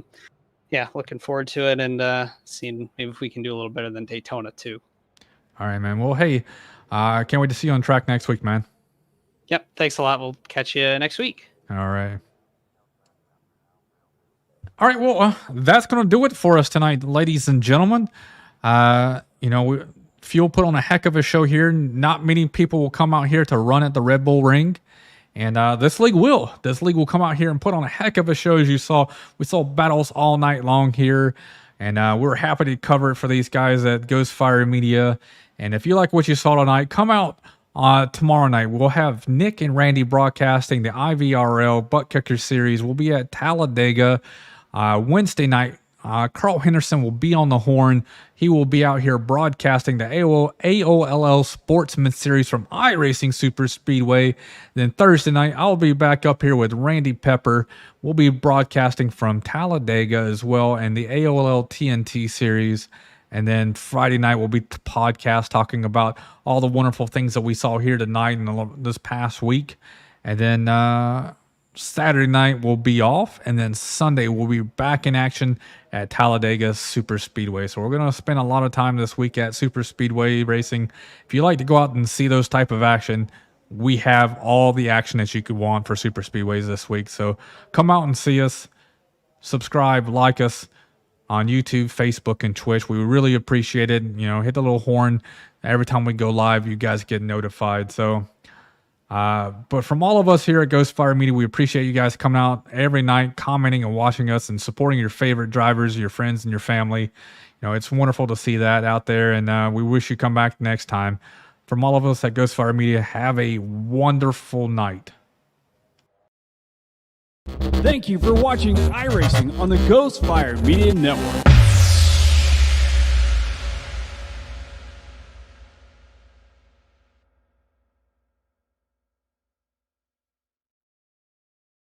yeah, looking forward to it and seeing maybe if we can do a little better than Daytona too. All right, man. Well, hey, can't wait to see you on track next week, man. Yep. Thanks a lot. We'll catch you next week. All right. All right. Well, that's going to do it for us tonight, ladies and gentlemen. Fuel put on a heck of a show here. Not many people will come out here to run at the Red Bull Ring. And this league will. This league will come out here and put on a heck of a show. As you saw, we saw battles all night long here. And we're happy to cover it for these guys at Ghost Fire Media. And if you like what you saw tonight, come out tomorrow night. We'll have Nick and Randy broadcasting the IVRL Butt Kicker Series. We'll be at Talladega. Wednesday night, Carl Henderson will be on the horn. He will be out here broadcasting the AOLL Sportsman Series from iRacing Super Speedway. Then Thursday night, I'll be back up here with Randy Pepper. We'll be broadcasting from Talladega as well and the AOLL TNT Series. And then Friday night, we'll be podcast talking about all the wonderful things that we saw here tonight and this past week. And then Saturday night we'll be off, and then Sunday we'll be back in action at Talladega Super Speedway. So we're going to spend a lot of time this week at Super Speedway racing. If you like to go out and see those type of action, we have all the action that you could want for Super Speedways this week. So come out and see us, subscribe, like us on YouTube, Facebook, and Twitch. We really appreciate it. You know, hit the little horn every time we go live. You guys get notified. So but from all of us here at Ghostfire Media, we appreciate you guys coming out every night, commenting and watching us and supporting your favorite drivers, your friends, and your family. You know, it's wonderful to see that out there, and we wish you come back next time. From all of us at Ghostfire Media, have a wonderful night. Thank you for watching iRacing on the Ghostfire Media Network.